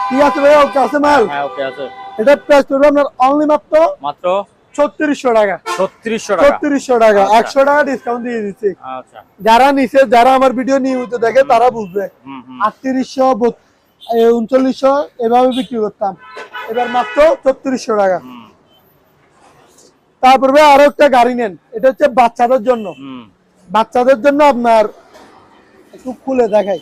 Speaker 1: ঠিক আছে ভাই, ওকে আছে মাল?
Speaker 2: হ্যাঁ ওকে আছে।
Speaker 1: এটা প্রাইস করবে আপনার অনলি মাত্র 3600 টাকা। 3600 টাকা, 100 টাকা ডিসকাউন্ট দিয়ে দিচ্ছি।
Speaker 2: আচ্ছা
Speaker 1: যারা নিচে, যারা আমার ভিডিও নিয়মিত দেখে তারা বুঝবে। 3800 3900 এভাবে বিক্রি করতাম, এবার মাত্র 3600 টাকা। তারপরে আরো একটা গাড়ি নেন, এটা হচ্ছে বাচ্চাদের জন্য। বাচ্চাদের জন্য আপনার একটু খুলে দেখাই,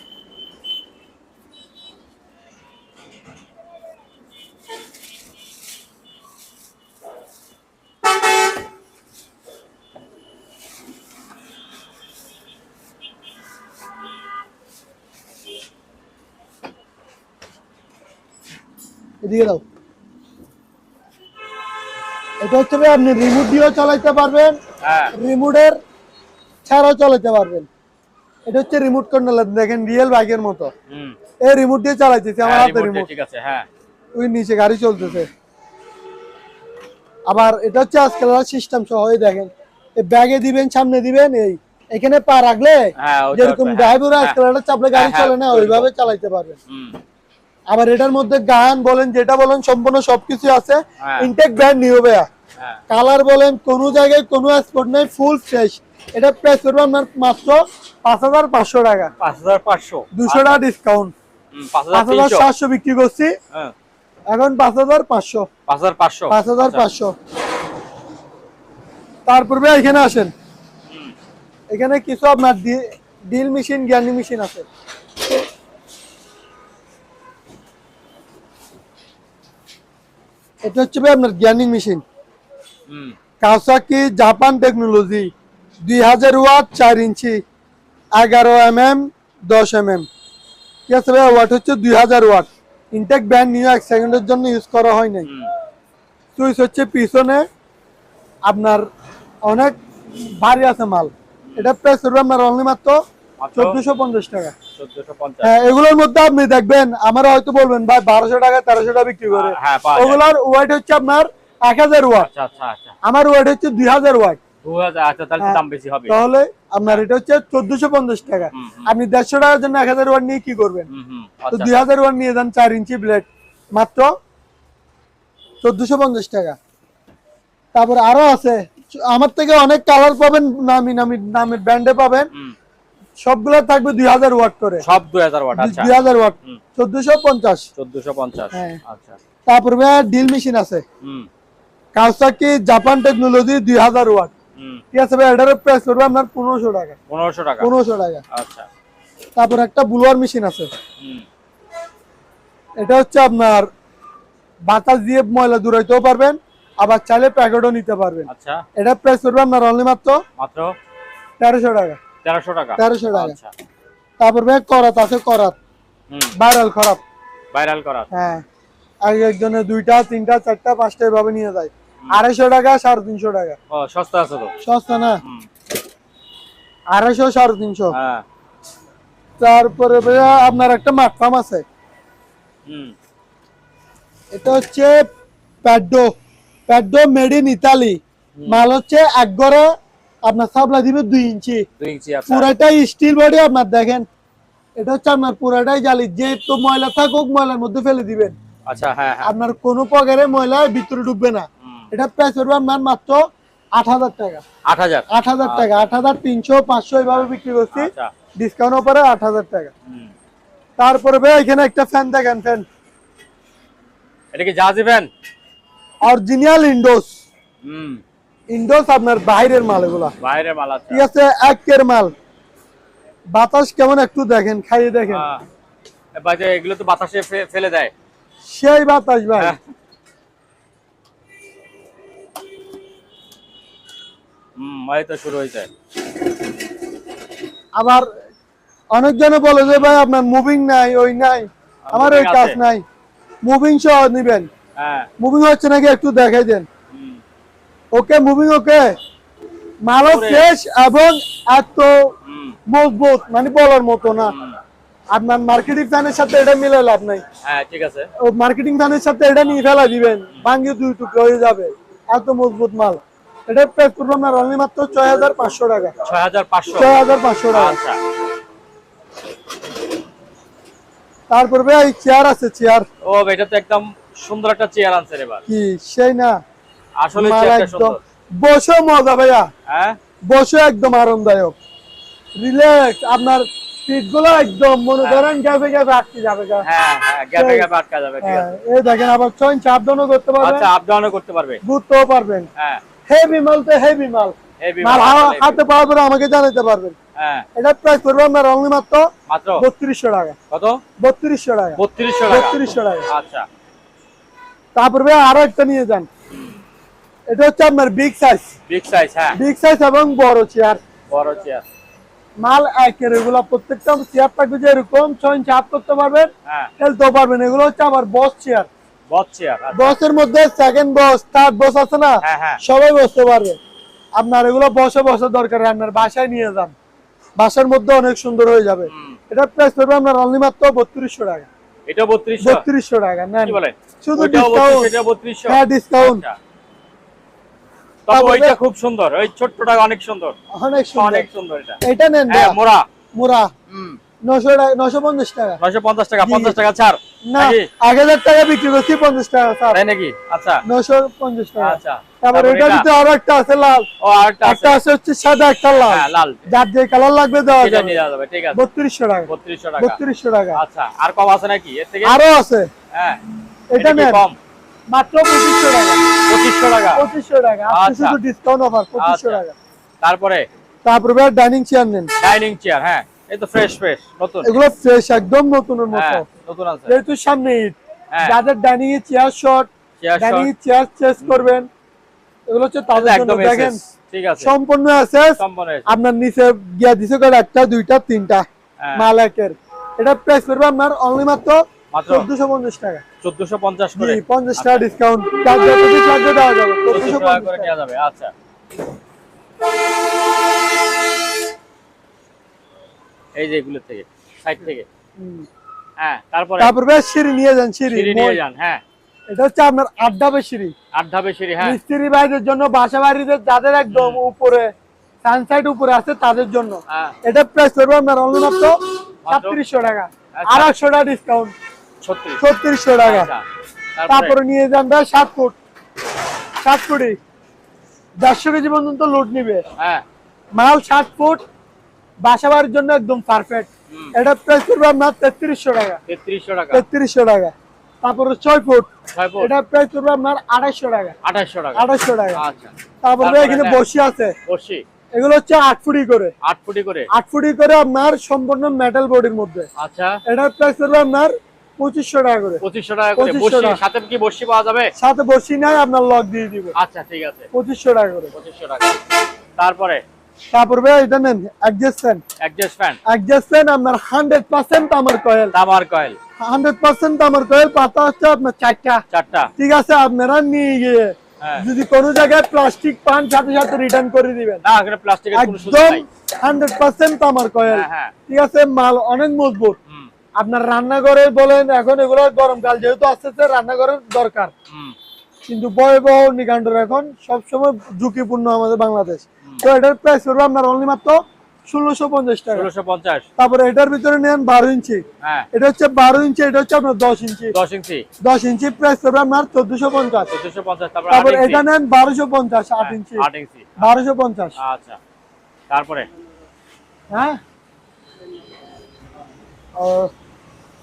Speaker 1: এদিকে দাও। এটা হচ্ছে আপনি রিমোট দিয়েও চালাইতে পারবেন, রিমোটের ছাড়াও চালাতে পারবেন। এটা হচ্ছে রিমোট কন্ট্রোলার, দেখেন রিয়েল বাইকের মতো। এই রিমোট দিয়ে চালাইতেছি, আমার হাতে রিমোট,
Speaker 2: ঠিক আছে। হ্যাঁ
Speaker 1: ওই নিচে গাড়ি চলতেছে। আবার এটা হচ্ছে আজকাল সিস্টেম সহ, দেখেন এই ব্যাগে দিবেন, সামনে দিবেন, এই এখানে পা রাখলে যেরকম ড্রাইভার আজকাল চাপলে গাড়ি চলে না, ওইভাবে চালাইতে পারবেন। আবার এটার মধ্যে গান বলেন যেটা বলেন সম্পূর্ণ সবকিছু আছে।
Speaker 2: হ্যাঁ।
Speaker 1: ইনটেক ব্র্যান্ড নিউ ভাইয়া।
Speaker 2: হ্যাঁ
Speaker 1: কালার বলেন কোনো জায়গায় কোনো স্পট নাই, ফুল ফ্রেশ। এটা প্রাইস করবো আপনার মাত্র 5500 টাকা।
Speaker 2: 5500,
Speaker 1: 200 টাকা ডিসকাউন্ট।
Speaker 2: 5300,
Speaker 1: 5700 বিক্রি করছি,
Speaker 2: হ্যাঁ
Speaker 1: এখন 5500।
Speaker 2: 5500,
Speaker 1: 5500। তারপর ভাই এখানে আসেন, এখানে কিছু আপনার ডিল মেশিন, জ্ঞানী মেশিন আছে। এটা হচ্ছে ভাই আপনার জ্ঞানী machine, Kawasaki Japan technology, 2000 watt, 4 inch, 11 mm, 10 mm। ঠিক আছে ভাই, ওয়াট হচ্ছে 2000 ওয়াট। ইনটেক ব্র্যান্ড নিউ, 1 সেকেন্ডের জন্য ইউজ করা হয় নাই। সুইচ হচ্ছে পিছনে, আপনার অনেক ভারী আছে মাল। এটা প্রাইস করবে আপনার অনলি মাত্র 1450 টাকা।
Speaker 2: 1450।
Speaker 1: হ্যাঁ, এগুলোর মধ্যে আপনি দেখবেন আমার হয়তো বলবেন ভাই 1200 টাকা 1300 টাকা বিক্রি করে।
Speaker 2: হ্যাঁ, পাওয়া যায়।
Speaker 1: ওগুলোর ওয়েট হচ্ছে আপনার 1000 ওয়াট।
Speaker 2: আচ্ছা আচ্ছা আচ্ছা,
Speaker 1: আমার ওয়েট হচ্ছে 2000 ওয়াট।
Speaker 2: 2000, আচ্ছা তাহলে তো দাম বেশি হবে।
Speaker 1: তাহলে আপনার এটা হচ্ছে 1450 টাকা। আপনি 150 টাকার জন্য 1000 ওয়াট নিয়ে কি করবেন? তো
Speaker 2: আচ্ছা
Speaker 1: 2000 ওয়াট নিয়ে যান, 4 ইঞ্চি ব্লেড, মাত্র 1450 টাকা। তারপর আরো আছে, আমার থেকে অনেক কালার পাবেন, নামি নামি নামের ব্র্যান্ডে পাবেন। সবগুলো থাকবে 2000 ওয়াট করে।
Speaker 2: সব 2000 ওয়াট। আচ্ছা
Speaker 1: 2000 ওয়াট, 1450।
Speaker 2: 1450।
Speaker 1: হ্যাঁ।
Speaker 2: আচ্ছা।
Speaker 1: তারপর ডিল মেশিন আছে, কাওয়াসাকি জাপান টেকনোলজি, 2000 ওয়াট। ঠিক আছে ভাই, এটার প্রাইস করবে আপনার 1500 টাকা।
Speaker 2: 1500 টাকা।
Speaker 1: 1500 টাকা।
Speaker 2: আচ্ছা।
Speaker 1: তারপর একটা ব্লোয়ার মেশিন আছে, এটা হচ্ছে আপনার বাতাস দিয়ে ময়লা দূরাইতেও পারবেন, আবার চাইলে প্যাকেটও নিতে পারবেন।
Speaker 2: আচ্ছা।
Speaker 1: এটা প্রাইস করবে আপনার অনলি মাত্র 1300 টাকা।
Speaker 2: 1300 টাকা।
Speaker 1: 1300 টাকা।
Speaker 2: আচ্ছা।
Speaker 1: তারপর ভাই করাত আছে, করাত ভাইরাল করাত।
Speaker 2: ভাইরাল করা।
Speaker 1: হ্যাঁ, একজনে 2টা 3টা 4টা 5টা এভাবে নিয়ে যায়। 250 টাকা, 350 টাকা।
Speaker 2: ও সস্তা আছে তো।
Speaker 1: সস্তা না? 250, 350।
Speaker 2: হ্যাঁ।
Speaker 1: তারপরে ভাইয়া আপনার একটা মাকফাম আছে, এটা হচ্ছে প্যাডো। প্যাডো মেড ইন ইতালি। মাল হচ্ছে একগরে আপনার সাপ্লাই দিবে 2 ইঞ্চি।
Speaker 2: 2 ইঞ্চি। আচ্ছা।
Speaker 1: পুরাটাই স্টিল বডি। আপনার দেখেন, এটা হচ্ছে আপনার পুরাটাই জালি, যে তো ময়লা থাকুক ময়লার মধ্যে ফেলে দিবেন।
Speaker 2: আচ্ছা। হ্যাঁ হ্যাঁ।
Speaker 1: আপনার কোনো পকেটে ময়লা ভিতরে ঢুকবে না। এটা প্রাইস করবে আপনার মাত্র 8000 টাকা।
Speaker 2: 8000।
Speaker 1: 8000 টাকা। 8300, 500 এভাবে বিক্রি করছি।
Speaker 2: আচ্ছা।
Speaker 1: ডিসকাউন্ট পরে 8000 টাকা। তারপরে ভাই এখানে একটা ফ্যান দেখেন, ফ্যান
Speaker 2: এটা কি জাহাজি ফ্যান?
Speaker 1: অরিজিনাল ইন্ডোস। ইন্ডোস আপনার বাইরের মাল, এগুলা
Speaker 2: বাইরের মাল। আচ্ছা।
Speaker 1: ঠিক আছে, একের মাল। বাতাস কেমন একটু দেখেন, খাইয়ে দেখেন।
Speaker 2: ভাই এগুলো তো বাতাসে ফেলে দেয়।
Speaker 1: সেই বাতাস ভাই।
Speaker 2: ভাই তো শুরু হয়েছে।
Speaker 1: আবার অনেকজনে বলে যে ভাই আপনার মুভিং নাই, ওই নাই। আমার ওই কাজ নাই, মুভিং সহ নিবেন।
Speaker 2: হ্যাঁ।
Speaker 1: মুভিং হচ্ছে নাকি একটু দেখাই দেন। ওকে, মুভিং ওকে। মালও ফ্রেশ এবং এত মজবুত, মানে বলার মতো না। আপনার মার্কেটিং ফ্যানের সাথে এটা মিলে লাভ নাই।
Speaker 2: হ্যাঁ ঠিক আছে।
Speaker 1: ও মার্কেটিং ফ্যানের সাথে এটা নিয়ে ফেলা দিবেন, ভাঙিয়ে 2 টুকরো হয়ে যাবে। এত মজবুত মাল। এটা প্রাইস করবো আপনার অনলি মাত্র 6500 টাকা।
Speaker 2: 6500।
Speaker 1: 6500 টাকা।
Speaker 2: আচ্ছা।
Speaker 1: তারপর ভাই চেয়ার আছে, চেয়ার।
Speaker 2: ও এটা তো একদম সুন্দর একটা চেয়ার আনছেন এবার।
Speaker 1: কি সেই না?
Speaker 2: আসলে চেয়ারটা সুন্দর।
Speaker 1: বসে মজা ভাইয়া।
Speaker 2: হ্যাঁ,
Speaker 1: বসে একদম আরামদায়ক, রিল্যাক্স। আপনার সিট গুলো একদম মনে করেন গ্যাপে গ্যাপে আটকে যাবে।
Speaker 2: হ্যাঁ হ্যাঁ, গ্যাপে গ্যাপে আটকা যাবে। ঠিক আছে।
Speaker 1: এই দেখেন, আবার চয়েন আপ ডাউনও করতে পারবেন।
Speaker 2: আচ্ছা, আপ ডাউনও করতে পারবে,
Speaker 1: ঘুরতেও পারবেন।
Speaker 2: হ্যাঁ।
Speaker 1: হেভি মাল তো হেভি মাল। মাল হাতে পাওয়ার পরে আমাকে জানাতে পারবেন।
Speaker 2: হ্যাঁ।
Speaker 1: এটা প্রাইস করবে আপনার অনলি মাত্র 3200 টাকা।
Speaker 2: কত?
Speaker 1: 3200 টাকা।
Speaker 2: 3200 টাকা।
Speaker 1: 3200 টাকা।
Speaker 2: আচ্ছা।
Speaker 1: তারপর ভাই আরো একটা নিয়ে যান, এটা হচ্ছে আপনার বিগ সাইজ।
Speaker 2: Big size. হ্যাঁ,
Speaker 1: বিগ সাইজ এবং বড় চেয়ার।
Speaker 2: বড় চেয়ার।
Speaker 1: মাল একের, এগুলো প্রত্যেকটা চেয়ার থাকবে যে এরকম 6 ইঞ্চি আপ করতে পারবেন,
Speaker 2: হ্যাঁ,
Speaker 1: খেলতেও পারবেন। এগুলো হচ্ছে আবার বস চেয়ার।
Speaker 2: বস চেয়ার।
Speaker 1: বসের মধ্যে সেকেন্ড বস, থার্ড বস আছে না,
Speaker 2: হ্যাঁ হ্যাঁ,
Speaker 1: সবাই বসতে পারবে। আপনার এগুলো বসে বসে দরকার, আপনার বাসায় নিয়ে যান, বাসার মধ্যে অনেক সুন্দর হয়ে যাবে। এটা প্রাইস করবে আপনার অনলি মাত্র 3200 টাকা।
Speaker 2: এটা 3200।
Speaker 1: 3200 টাকা। না
Speaker 2: কি বলেন?
Speaker 1: শুধু
Speaker 2: ডিসকাউন্ট। এটা 3200।
Speaker 1: হ্যাঁ, ডিসকাউন্ট।
Speaker 2: তবে ওইটা খুব সুন্দর, ওই ছোটটা অনেক সুন্দর,
Speaker 1: অনেক সুন্দর,
Speaker 2: অনেক সুন্দর। এটা
Speaker 1: এটা নেন।
Speaker 2: হ্যাঁ, মোরা।
Speaker 1: মোরা। 950 টাকা।
Speaker 2: 950 টাকা, 50 টাকা ছাড়
Speaker 1: না,
Speaker 2: নাকি?
Speaker 1: 1000 টাকা বিক্রি করছি, 50 টাকা ছাড়।
Speaker 2: তাই নাকি? আচ্ছা
Speaker 1: 950 টাকা।
Speaker 2: আচ্ছা,
Speaker 1: তারপর
Speaker 2: তারপর
Speaker 1: এটার
Speaker 2: এটা?
Speaker 1: ভিতরে আরো একটা আছে লাল।
Speaker 2: ও আরেকটা আছে,
Speaker 1: একটা আছে হচ্ছে সাদা, একটা লাল।
Speaker 2: হ্যাঁ লাল,
Speaker 1: যার যে কালার লাগবে দেওয়া
Speaker 2: এটা
Speaker 1: যাবে।
Speaker 2: নিয়ে যাওয়া যাবে, ঠিক আছে।
Speaker 1: 3200 টাকা।
Speaker 2: 3200 টাকা।
Speaker 1: 3200 টাকা।
Speaker 2: আচ্ছা, আর কম আছে নাকি এর থেকে?
Speaker 1: আরো আছে,
Speaker 2: হ্যাঁ,
Speaker 1: এটা
Speaker 2: কি
Speaker 1: নেন
Speaker 2: কম?
Speaker 1: মাত্র 2500 টাকা।
Speaker 2: 2500 টাকা।
Speaker 1: 2500 টাকা, আজকে
Speaker 2: আচ্ছা।
Speaker 1: শুধু ডিসকাউন্ট অফার 2500
Speaker 2: আচ্ছা।
Speaker 1: টাকা।
Speaker 2: তারপরে
Speaker 1: তারপরে ডাইনিং চেয়ার নেন,
Speaker 2: ডাইনিং চেয়ার, হ্যাঁ এই তো ফ্রেশ ফ্রেশ নতুন।
Speaker 1: এগুলো ফ্রেশ একদম নতুনের মতো।
Speaker 2: হ্যাঁ নতুন আছে।
Speaker 1: যেহেতু সামনে ঈদ,
Speaker 2: হ্যাঁ।
Speaker 1: যাদের ডাইনিং এর chair short,
Speaker 2: chair
Speaker 1: dining
Speaker 2: short
Speaker 1: এর চেয়ার চেঞ্জ করবেন, এগুলো হচ্ছে তাদের জন্য।
Speaker 2: একদম
Speaker 1: দেখেন
Speaker 2: এসএস, ঠিক আছে।
Speaker 1: সম্পূর্ণ এসএস।
Speaker 2: সম্পূর্ণ এসএস।
Speaker 1: আপনার নিচে গিয়া দিছে করে একটা, দুইটা, তিনটা
Speaker 2: হ্যাঁ।
Speaker 1: মাল একের। এটা প্রাইস করবে আপনার অনলি মাত্র
Speaker 2: মাত্র
Speaker 1: 1450 টাকা।
Speaker 2: 1450 করে।
Speaker 1: জি, 50 টাকা ডিসকাউন্ট। চার্জ যত পিস লাগবে দেওয়া যাবে।
Speaker 2: 1400 টাকা করে
Speaker 1: 1450
Speaker 2: নেওয়া যাবে। আচ্ছা, এই যে এগুলো থেকে সাইড থেকে।
Speaker 1: হুম।
Speaker 2: হ্যাঁ, তারপরে
Speaker 1: তারপর সিঁড়ি নিয়ে যান, সিঁড়ি
Speaker 2: সিঁড়ি নিয়ে যান। হ্যাঁ,
Speaker 1: এটা হচ্ছে আপনার 8 ধাপের সিঁড়ি।
Speaker 2: 8 ধাপের সিঁড়ি। হ্যাঁ,
Speaker 1: মিস্ত্রি ভাইদের জন্য, বাসা বাড়িতে যাদের একদম উপরে সানসাইড উপরে আছে তাদের জন্য।
Speaker 2: হ্যাঁ।
Speaker 1: এটা প্রাইস করবে আপনার অনলি মাত্র 3700 টাকা।
Speaker 2: আচ্ছা।
Speaker 1: আর 100 টাকা ডিসকাউন্ট,
Speaker 2: 36।
Speaker 1: 3600 টাকা।
Speaker 2: আচ্ছা,
Speaker 1: তারপরে নিয়ে যান ভাই 7 ফুট, 7 ফুটই 150 কেজি পর্যন্ত লোড নিবে।
Speaker 2: হ্যাঁ,
Speaker 1: মাল 7 ফুট, বাসা বাড়ির জন্য একদম পারফেক্ট। এটা প্রাইস করবে আপনার 3300 টাকা।
Speaker 2: 3300 টাকা।
Speaker 1: 3300 টাকা। তারপরে 6 ফুট,
Speaker 2: 6 ফুট
Speaker 1: এটা প্রাইস করবে আপনার 2800 টাকা।
Speaker 2: 2800 টাকা।
Speaker 1: 2800 টাকা।
Speaker 2: আচ্ছা,
Speaker 1: তারপরে
Speaker 2: তারপরে
Speaker 1: এখানে
Speaker 2: নেন।
Speaker 1: বসি আছে,
Speaker 2: বসি
Speaker 1: এগুলো হচ্ছে 8 ফুটি করে।
Speaker 2: 8 ফুটি করে।
Speaker 1: 8 ফুটি করে আপনার সম্পূর্ণ মেটাল বডির মধ্যে।
Speaker 2: আচ্ছা,
Speaker 1: এটার প্রাইস করবে আপনার 2500 টাকা করে।
Speaker 2: 2500 টাকা করে।
Speaker 1: 2500
Speaker 2: বসি
Speaker 1: টাকা।
Speaker 2: সাথে কি বসি পাওয়া যাবে?
Speaker 1: সাথে বসি নাই, আপনার লক দিয়ে দিব।
Speaker 2: আচ্ছা, ঠিক আছে।
Speaker 1: 2500 টাকা করে।
Speaker 2: 2500 টাকা। তারপরে
Speaker 1: তারপর ভাই এটা নেন adjust fan.
Speaker 2: Adjust fan,
Speaker 1: adjust fan আপনার 100% তামার কয়েল।
Speaker 2: তামার কয়েল
Speaker 1: 100% তামার কয়েল, পাতা হচ্ছে আপনার 4টা।
Speaker 2: 4টা।
Speaker 1: ঠিক আছে, আপনারা নিয়ে গিয়ে
Speaker 2: হ্যাঁ।
Speaker 1: যদি কোনো জায়গায় প্লাস্টিক পান, সাথে সাথে রিটার্ন করে দিবেন।
Speaker 2: না, এখানে প্লাস্টিকের কোনো সুযোগ
Speaker 1: একদম
Speaker 2: নাই।
Speaker 1: 100% তামার কয়েল।
Speaker 2: হ্যাঁ, হ্যাঁ।
Speaker 1: ঠিক আছে, মাল অনেক মজবুত।
Speaker 2: হুম,
Speaker 1: আপনার রান্নাঘরে বলেন, এখন এগুলো গরমকাল যেহেতু আসতেছে, রান্নাঘরের দরকার।
Speaker 2: হুম।
Speaker 1: কিন্তু ভয়াবহ নিকান্ডর এখন সবসময় ঝুঁকিপূর্ণ আমাদের বাংলাদেশ। তো এটার প্রাইস করবে আপনার অনলি মাত্র 1650 টাকা।
Speaker 2: 1650।
Speaker 1: তারপরে এটার ভিতরে নেন 12 ইঞ্চি।
Speaker 2: হ্যাঁ,
Speaker 1: এটা হচ্ছে 12 ইঞ্চি, এটা হচ্ছে আপনার 10 ইঞ্চি।
Speaker 2: 10 ইঞ্চি।
Speaker 1: 10 ইঞ্চি প্রাইস করবে আপনার 1450।
Speaker 2: 1450। তারপর
Speaker 1: তারপর
Speaker 2: 8 ইঞ্চি।
Speaker 1: এটা নেন 1250, 8 ইঞ্চি।
Speaker 2: 8 ইঞ্চি।
Speaker 1: 1250।
Speaker 2: আচ্ছা, তারপরে
Speaker 1: হ্যাঁ।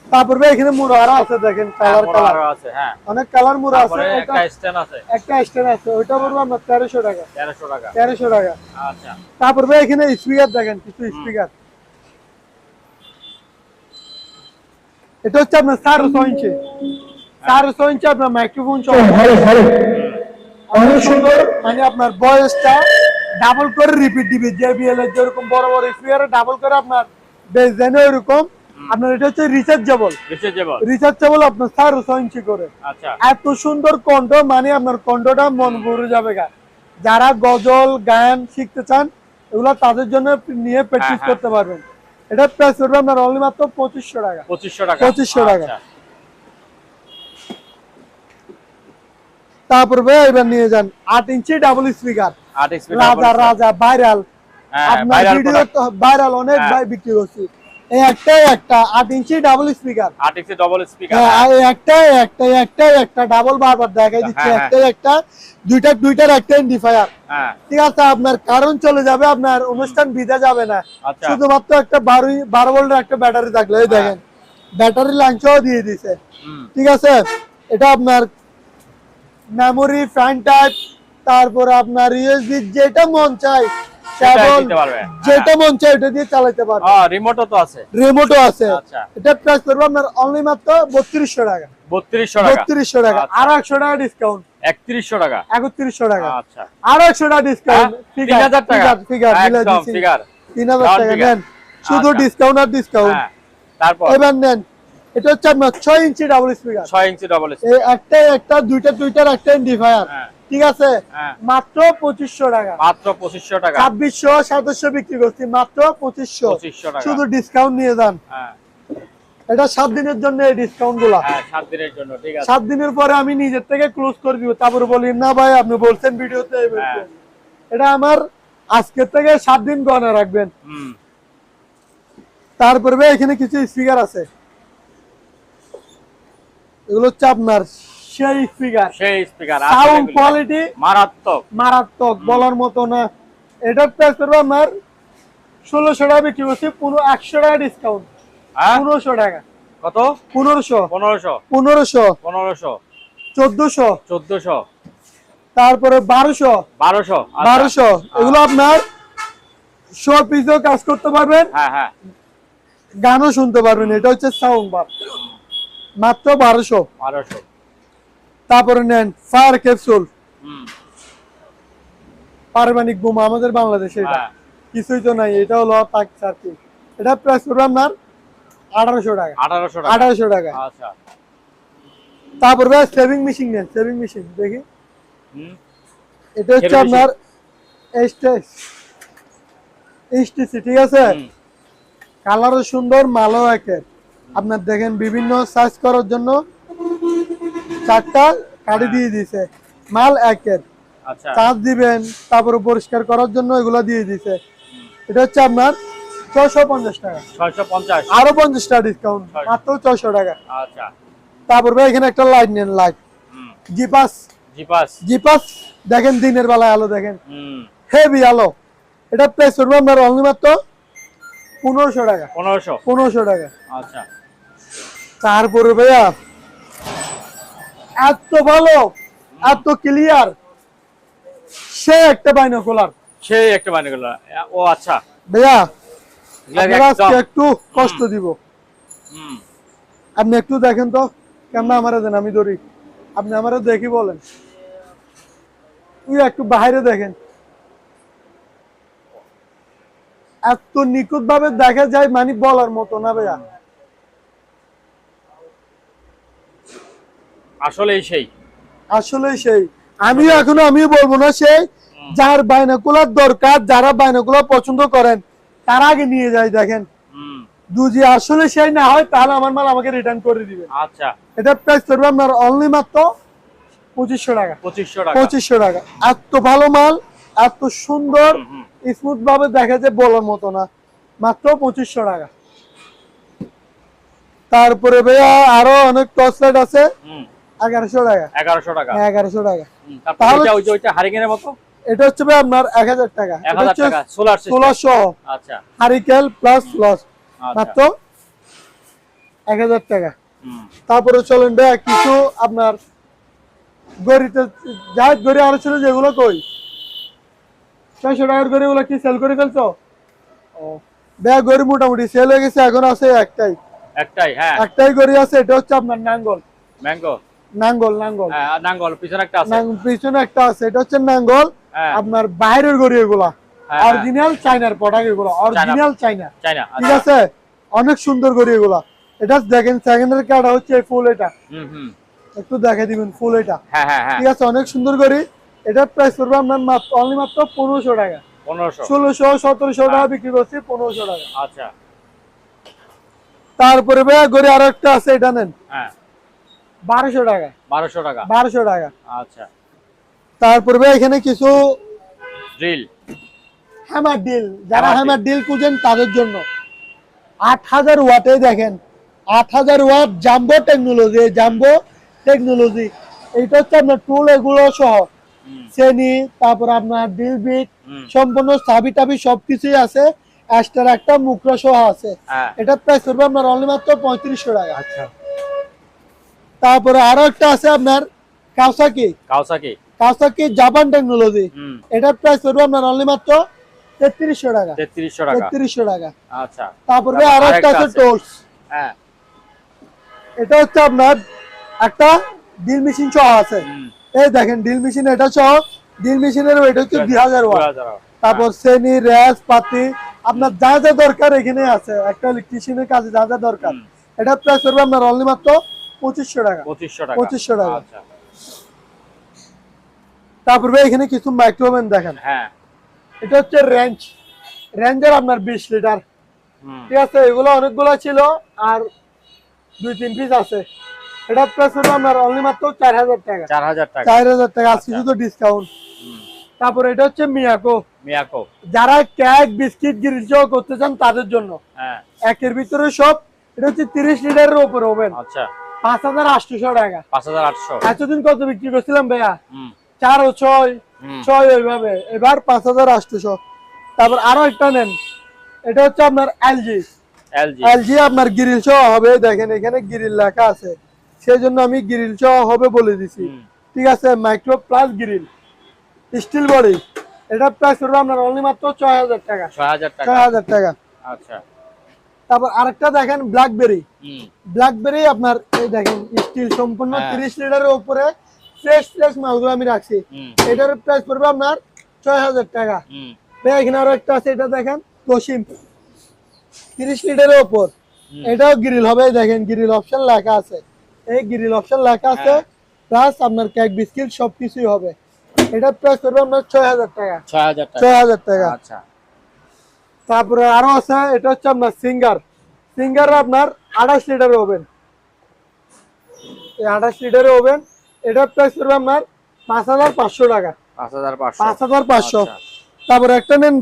Speaker 1: তারপর ভাই এখানে মুড়া আরো আছে, দেখেন কালার কালার
Speaker 2: আরো আছে। হ্যাঁ,
Speaker 1: অনেক কালার মুড়া আছে।
Speaker 2: তারপরে একটা স্ট্যান্ড আছে।
Speaker 1: একটা স্ট্যান্ড আছে, ওইটা পড়বে আপনার 1300 টাকা।
Speaker 2: 1300 টাকা।
Speaker 1: 1300 টাকা।
Speaker 2: আচ্ছা,
Speaker 1: তারপর ভাই এখানে স্পিকার দেখেন, কিছু স্পিকার। এটা হচ্ছে আপনার 6.5 ইঞ্চি। 6.5 ইঞ্চি আপনার মাইক্রোফোন সহ। অনেক সুন্দর, মানে আপনার ভয়েসটা ডাবল করে রিপিট দিবে। JBL এর যেরকম বড় বড় স্পিকারে ডাবল করে আপনার বেস দেন, ওইরকম আপনার এটা হচ্ছে রিচার্জেবল। রিচার্জেবল আপনার 6.5 ইঞ্চি করে।
Speaker 2: আচ্ছা,
Speaker 1: এত সুন্দর কণ্ঠ, মানে আপনার কণ্ঠটা মন ভরে যাবে। যারা গজল গান শিখতে চান, এগুলো তাদের জন্য নিয়ে প্র্যাকটিস
Speaker 2: হ্যাঁ।
Speaker 1: করতে পারবেন। এটা প্রাইস করবে আপনার অনলি মাত্র 2500 টাকা।
Speaker 2: 2500 টাকা।
Speaker 1: 2500 টাকা।
Speaker 2: আচ্ছা,
Speaker 1: তারপর ভাই এবার নিয়ে যান 8 ইঞ্চি ডাবল স্পিকার।
Speaker 2: 8 ইঞ্চি
Speaker 1: রাজা রাজা ভাইরাল,
Speaker 2: হ্যাঁ,
Speaker 1: আপনার
Speaker 2: viral
Speaker 1: ভিডিও
Speaker 2: product।
Speaker 1: তো ভাইরাল, অনেক
Speaker 2: হ্যাঁ।
Speaker 1: ভাই বিক্রি করছি। এই একটাই একটা 8 ইঞ্চি ডাবল স্পিকার।
Speaker 2: 8 ইঞ্চি ডবল স্পিকার।
Speaker 1: একটা ডাবল বারবার দেখাই দিচ্ছি।
Speaker 2: হ্যাঁ,
Speaker 1: একটা দুইটার একটা এন্ডিফায়ার।
Speaker 2: হ্যাঁ,
Speaker 1: ঠিক আছে, আপনার কারণ চলে যাবে, আপনার অনুষ্ঠান বিধা যাবে না।
Speaker 2: আচ্ছা।
Speaker 1: শুধুমাত্র একটা 12 ভোল্টের একটা ব্যাটারি থাকলে, এই দেখেন ব্যাটারি লাঞ্চও দিয়ে দিছে। ঠিক আছে, এটা আপনার মেমোরি, ফ্যান টাইপ, তারপর আপনার ইউএসবি, যেটা মন চাই কেবল, যেটা মন চাই এটা দিয়ে চালাতে পারবে।
Speaker 2: রিমোটও তো আছে।
Speaker 1: রিমোটও আছে।
Speaker 2: আচ্ছা,
Speaker 1: এটা প্রাইস করবে আপনার অনলি মাত্র 3200 টাকা।
Speaker 2: 3200 টাকা।
Speaker 1: 3200 টাকা।
Speaker 2: আচ্ছা।
Speaker 1: আর 100 টাকা ডিসকাউন্ট,
Speaker 2: 3100 টাকা।
Speaker 1: 3100 টাকা।
Speaker 2: আচ্ছা,
Speaker 1: আর 100 টাকা ডিসকাউন্ট।
Speaker 2: 3000 টাকা।
Speaker 1: ফিগার
Speaker 2: একদম ফিগার।
Speaker 1: 3000 টাকা নেন, শুধু
Speaker 2: আচ্ছা।
Speaker 1: ডিসকাউন্ট আর ডিসকাউন্ট।
Speaker 2: হ্যাঁ, তারপর
Speaker 1: এবার নেন, এটা হচ্ছে আপনার 6 ইঞ্চি ডাবল স্পিকার।
Speaker 2: 6 ইঞ্চি ডবল
Speaker 1: এই একটা দুইটার একটা এন্ডিফায়ার।
Speaker 2: হ্যাঁ।
Speaker 1: ঠিক আছে,
Speaker 2: হ্যাঁ।
Speaker 1: মাত্র 2500 টাকা।
Speaker 2: মাত্র 2500 টাকা।
Speaker 1: 2600 2700 বিক্রি করছি, মাত্র 2500
Speaker 2: টাকা।
Speaker 1: শুধু ডিসকাউন্ট নিয়ে যান।
Speaker 2: হ্যাঁ,
Speaker 1: এটা 7 দিনের জন্য এই ডিসকাউন্ট গুলা।
Speaker 2: হ্যাঁ 7 দিনের জন্য, ঠিক আছে।
Speaker 1: 7 দিনের পরে আমি নিজের থেকে ক্লোজ করে দিব। তারপরে বলি না ভাই আপনি বলছেন ভিডিওতে এই বলছেন।
Speaker 2: হ্যাঁ।
Speaker 1: এটা আমার আজকে থেকে 7 দিন গণনা রাখবেন। তারপরে ভাই এখানে কিছু স্পিকার আছে, এগুলো হচ্ছে আপনার সেই স্পিকার, সাউন্ড কোয়ালিটি
Speaker 2: মারাত্মক
Speaker 1: মারাত্মক, বলার মতো না। এটার প্রাইস পড়বে আমার 1600 টাকা বিক্রি করছি, 100 টাকা ডিসকাউন্ট, 1500 টাকা।
Speaker 2: কত?
Speaker 1: 1500
Speaker 2: 1500
Speaker 1: 1500
Speaker 2: 1500
Speaker 1: 1400
Speaker 2: 1400
Speaker 1: তারপরে 1200
Speaker 2: 1200
Speaker 1: 1200। এগুলো আপনার সব পিসেও কাজ করতে পারবেন,
Speaker 2: হ্যাঁ হ্যাঁ,
Speaker 1: গানও শুনতে পারবেন। এটা হচ্ছে সাউন্ড বার, মাত্র 1200।
Speaker 2: 1200।
Speaker 1: তারপরে নেন ফায়ার ক্যাপসুল,
Speaker 2: হুম,
Speaker 1: পারমাণবিক বোমা আমাদের বাংলাদেশে, এটা
Speaker 2: হ্যাঁ,
Speaker 1: কিছুই তো নাই, এটা হলো পাক সার্কিট। এটা প্রাইস পড়বে আপনার 1800 টাকা,
Speaker 2: 1800 টাকা।
Speaker 1: 1800 টাকা।
Speaker 2: আচ্ছা,
Speaker 1: তারপর ভাই সেভিং মেশিন নেন, সেভিং মেশিন দেখি,
Speaker 2: হুম,
Speaker 1: এটা হচ্ছে আপনার এইচটিসি, ঠিক আছে,
Speaker 2: হুম,
Speaker 1: কালারও সুন্দর, মালও একের। আপনার দেখেন বিভিন্ন সাইজ করার জন্য 4টা কাঠি দিয়ে দিয়েছে, মাল একের।
Speaker 2: আচ্ছা,
Speaker 1: চার্জ দিবেন, তারপরে পরিষ্কার করার জন্য এগুলো দিয়ে দিয়েছে। এটা হচ্ছে আপনার 650 টাকা,
Speaker 2: 650।
Speaker 1: আরো 50 টাকা ডিসকাউন্ট, মাত্র 600 টাকা।
Speaker 2: আচ্ছা,
Speaker 1: তারপর ভাই এখানে একটা লাইট নেন, লাইট
Speaker 2: হুম,
Speaker 1: জিপাস,
Speaker 2: জিপাস,
Speaker 1: জিপাস দেখেন দিনের বেলায় আলো দেখেন,
Speaker 2: হুম,
Speaker 1: হেভি আলো। এটা প্রাইস করবো আপনার অনলি মাত্র 1500 টাকা,
Speaker 2: 1500।
Speaker 1: 1500 টাকা।
Speaker 2: আচ্ছা,
Speaker 1: তারপরে ভাইয়া এত ভালো, এত ক্লিয়ার, সে একটা বাইনোকুলার
Speaker 2: সেই একটা মানে গেল। ও আচ্ছা,
Speaker 1: ভাইয়া,
Speaker 2: এগুলা
Speaker 1: আপনারা আজকে
Speaker 2: একদম,
Speaker 1: একটু কষ্ট দিব,
Speaker 2: হুম,
Speaker 1: আপনি একটু দেখেন তো, ক্যামেরা আমারে দেন, আমি ধরি, আপনি আমারে দেখি বলেন, তুই একটু বাইরে দেখেন, এত নিখুঁত ভাবে দেখা যায়, মানে বলার মতো না ভাইয়া।
Speaker 2: আসলেই সেই।
Speaker 1: আসলে সেই, আমিও বলবো না সেই, যার বাইনোকুলার দরকার, যারা বাইনোকুলার পছন্দ করেন, তারা আগে নিয়ে যায় দেখেন।
Speaker 2: হুম,
Speaker 1: যদি আসলে সেই না হয়, তাহলে আমার মাল আমাকে রিটার্ন করে দিবেন।
Speaker 2: আচ্ছা,
Speaker 1: এটা প্রাইস করবে আপনার অনলি মাত্র 2500 টাকা,
Speaker 2: 2500 টাকা।
Speaker 1: 2500 টাকা। এত ভালো মাল, এত সুন্দর,
Speaker 2: হুম, হুম,
Speaker 1: স্মুথ ভাবে দেখা যায়, বলার মতো না, মাত্র 2500 টাকা। তারপরে ভাইয়া আরো অনেক টর্চ লাইট আছে,
Speaker 2: হুম,
Speaker 1: 1100 টাকা,
Speaker 2: 1100 টাকা।
Speaker 1: 1100 টাকা।
Speaker 2: তারপর
Speaker 1: তাহলে
Speaker 2: ওই যে ওইটা হারিকেনের মতো,
Speaker 1: এটা হচ্ছে ভাই আপনার 1000 টাকা,
Speaker 2: 1000 টাকা সোলার সিস্টেম।
Speaker 1: 1600
Speaker 2: আচ্ছা,
Speaker 1: হারিকেল প্লাস প্লাস,
Speaker 2: আচ্ছা,
Speaker 1: মাত্র 1000 টাকা।
Speaker 2: হুম,
Speaker 1: তারপরে চলেন ভাইয়া কিছু আপনার গড়িতে, যা গড়ি আরো ছিল যেগুলো, কই 600 টাকার গড়ি, ওগুলো কি সেল করে ফেলছো? ও ভাইয়া, গড়ি মোটামুটি সেল হয়ে গেছে, এখন আছে
Speaker 2: একটাই, হ্যাঁ,
Speaker 1: একটাই গড়ি আছে, এটা হচ্ছে আপনার নাঙ্গল,
Speaker 2: ম্যাঙ্গো,
Speaker 1: নাঙ্গল নাঙ্গল
Speaker 2: হ্যাঁ, আর নাঙ্গল পিছনে একটা আছে,
Speaker 1: পিছনে একটা আছে, এটা হচ্ছে নাঙ্গল।
Speaker 2: হ্যাঁ,
Speaker 1: আপনার বাইরের গড়ি এগুলা,
Speaker 2: হ্যাঁ,
Speaker 1: অরিজিনাল চাইনার প্রোডাক্ট এগুলো, অরিজিনাল চাইনা,
Speaker 2: চাইনা,
Speaker 1: ঠিক আছে, অনেক সুন্দর গড়ি এগুলা। এটা দেখেন সেকেন্ডের কাটা হচ্ছে ফুল, এটা
Speaker 2: হুম, হুম,
Speaker 1: একটু দেখে দিবেন, ফুল এটা,
Speaker 2: হ্যাঁ, হ্যাঁ, হ্যাঁ,
Speaker 1: ঠিক আছে, অনেক সুন্দর গড়ি। এটার প্রাইস পড়বে আপনার অনলি মাত্র 1500 টাকা,
Speaker 2: 1500।
Speaker 1: 1600 1700 টাকা বিক্রি করছি, 1500 টাকা।
Speaker 2: আচ্ছা,
Speaker 1: তারপরে ভাইয়া গড়ি আরো একটা আছে, এটা নেন,
Speaker 2: হ্যাঁ,
Speaker 1: 1200 টাকা,
Speaker 2: 1200 টাকা।
Speaker 1: 1200 টাকা।
Speaker 2: আচ্ছা,
Speaker 1: তারপরে ভাই এখানে কিছু
Speaker 2: ড্রিল,
Speaker 1: হ্যামার ডিল, যারা
Speaker 2: হ্যামার
Speaker 1: হ্যামার ডিল খুঁজেন তাদের জন্য 8000 ওয়াটে দেখেন, 8000 watt jumbo technology, jumbo technology. এইটা হচ্ছে আপনার টুল এগুলো সহ,
Speaker 2: হুম,
Speaker 1: শ্রেণী, তারপর আপনার ডিল বিট,
Speaker 2: হুম,
Speaker 1: সম্পূর্ণ চাবি টাবি সবকিছুই আছে, এক্সট্রা একটা মুখরা সহ আছে।
Speaker 2: হ্যাঁ,
Speaker 1: এটা প্রাইস করবে আপনার অনলি মাত্র 3500 টাকা।
Speaker 2: আচ্ছা,
Speaker 1: তারপরে আরো একটা আছে আপনার কাওসাকি,
Speaker 2: কাওসাকি,
Speaker 1: কাওসাকি জাপান টেকনোলজি।
Speaker 2: হুম,
Speaker 1: এটার প্রাইস করবে আপনার অনলি মাত্র 3300 টাকা,
Speaker 2: 3300 টাকা।
Speaker 1: 3300 টাকা।
Speaker 2: আচ্ছা,
Speaker 1: তারপরে
Speaker 2: তারপর
Speaker 1: আরো একটা
Speaker 2: আরেকটা
Speaker 1: আছে
Speaker 2: আছে।
Speaker 1: টোলস,
Speaker 2: হ্যাঁ,
Speaker 1: এটা হচ্ছে আপনার একটা ডিল মেশিন সহ আছে।
Speaker 2: হুম,
Speaker 1: এই দেখেন ডিল মেশিন, এটা সহ ডিল মেশিনের ওয়েট হচ্ছে 2000 ওয়াট।
Speaker 2: 2000।
Speaker 1: তারপর শ্রেণী, র্যাস, পাতি, আপনার যা যা দরকার এখানে আছে, একটা ইলেকট্রিশিয়ানের কাজে যা যা দরকার।
Speaker 2: হুম,
Speaker 1: এটা প্রাইস করবে আপনার অনলি মাত্র 2500 টাকা,
Speaker 2: 2500 টাকা।
Speaker 1: 2500 টাকা।
Speaker 2: আচ্ছা,
Speaker 1: তারপর ভাই এখানে কিছু মাইক্রোওভেন দেখেন,
Speaker 2: হ্যাঁ,
Speaker 1: এটা হচ্ছে রেঞ্জের আপনার 20 লিটার,
Speaker 2: হুম,
Speaker 1: ঠিক আছে, এগুলো অনেকগুলো ছিল, আর 2-3 পিস আছে। এটা প্রাইস করবে আপনার অনলি মাত্র 4000 টাকা,
Speaker 2: 4000 টাকা।
Speaker 1: 4000 টাকা, আজকে
Speaker 2: আচ্ছা।
Speaker 1: শুধু ডিসকাউন্ট।
Speaker 2: হুম,
Speaker 1: তারপর এটা হচ্ছে মিয়াকো,
Speaker 2: মিয়াকো,
Speaker 1: যারা কেক বিস্কিট গ্রিল করতে চান তাদের জন্য।
Speaker 2: হ্যাঁ,
Speaker 1: একের ভিতরে সব। এটা হচ্ছে 30 লিটারের উপরে ওভেন।
Speaker 2: আচ্ছা
Speaker 1: 5800 টাকা।
Speaker 2: 5800।
Speaker 1: এতদিন কত বিক্রি করছিলাম ভাইয়া? 4 ও 6 6 ওইভাবে। এবার 5800। তারপর আরো একটা নেন, এটা হচ্ছে আপনার এলজি। এলজি আপনার গ্রিল সহ হবে, দেখেন এখানে গ্রিল লেখা আছে, সেই জন্য আমি গ্রিল সহ হবে বলে দিছি। ঠিক আছে, micro plus grill, steel body. এটা প্রাইস পড়বে আপনার অনলি মাত্র 6000 টাকা। 6000 টাকা।
Speaker 2: আচ্ছা
Speaker 1: তারপর আরেকটা দেখেন ব্ল্যাকবেরি। ব্ল্যাকবেরি আপনার এই দেখেন স্টিল সম্পূর্ণ 30 লিটারের উপরে ফ্রেশ মালগুলো আমি রাখছি। এটার প্রাইস পড়বে আপনার 6000 টাকা। এখানে আরো একটা আছে, এটা দেখেন তোশিম 30 লিটারের উপর, এটাও গ্রিল হবে, দেখেন গ্রিল অপশন লেখা আছে, এই গ্রিল অপশন লেখা আছে, প্লাস আপনার কেক বিস্কিট সবকিছুই হবে। এটা প্রাইস পড়বে আপনার 6000 টাকা। 6000 টাকা।
Speaker 2: আচ্ছা
Speaker 1: তারপরে আরো আছে, এটা হচ্ছে আপনার সিঙ্গার আপনার 28 লিটারের ওভেন। এই 28 লিটারের ওভেন, এটার প্রাইস পড়বে আপনার 5500 টাকা। 5500। তারপরে একটা নেন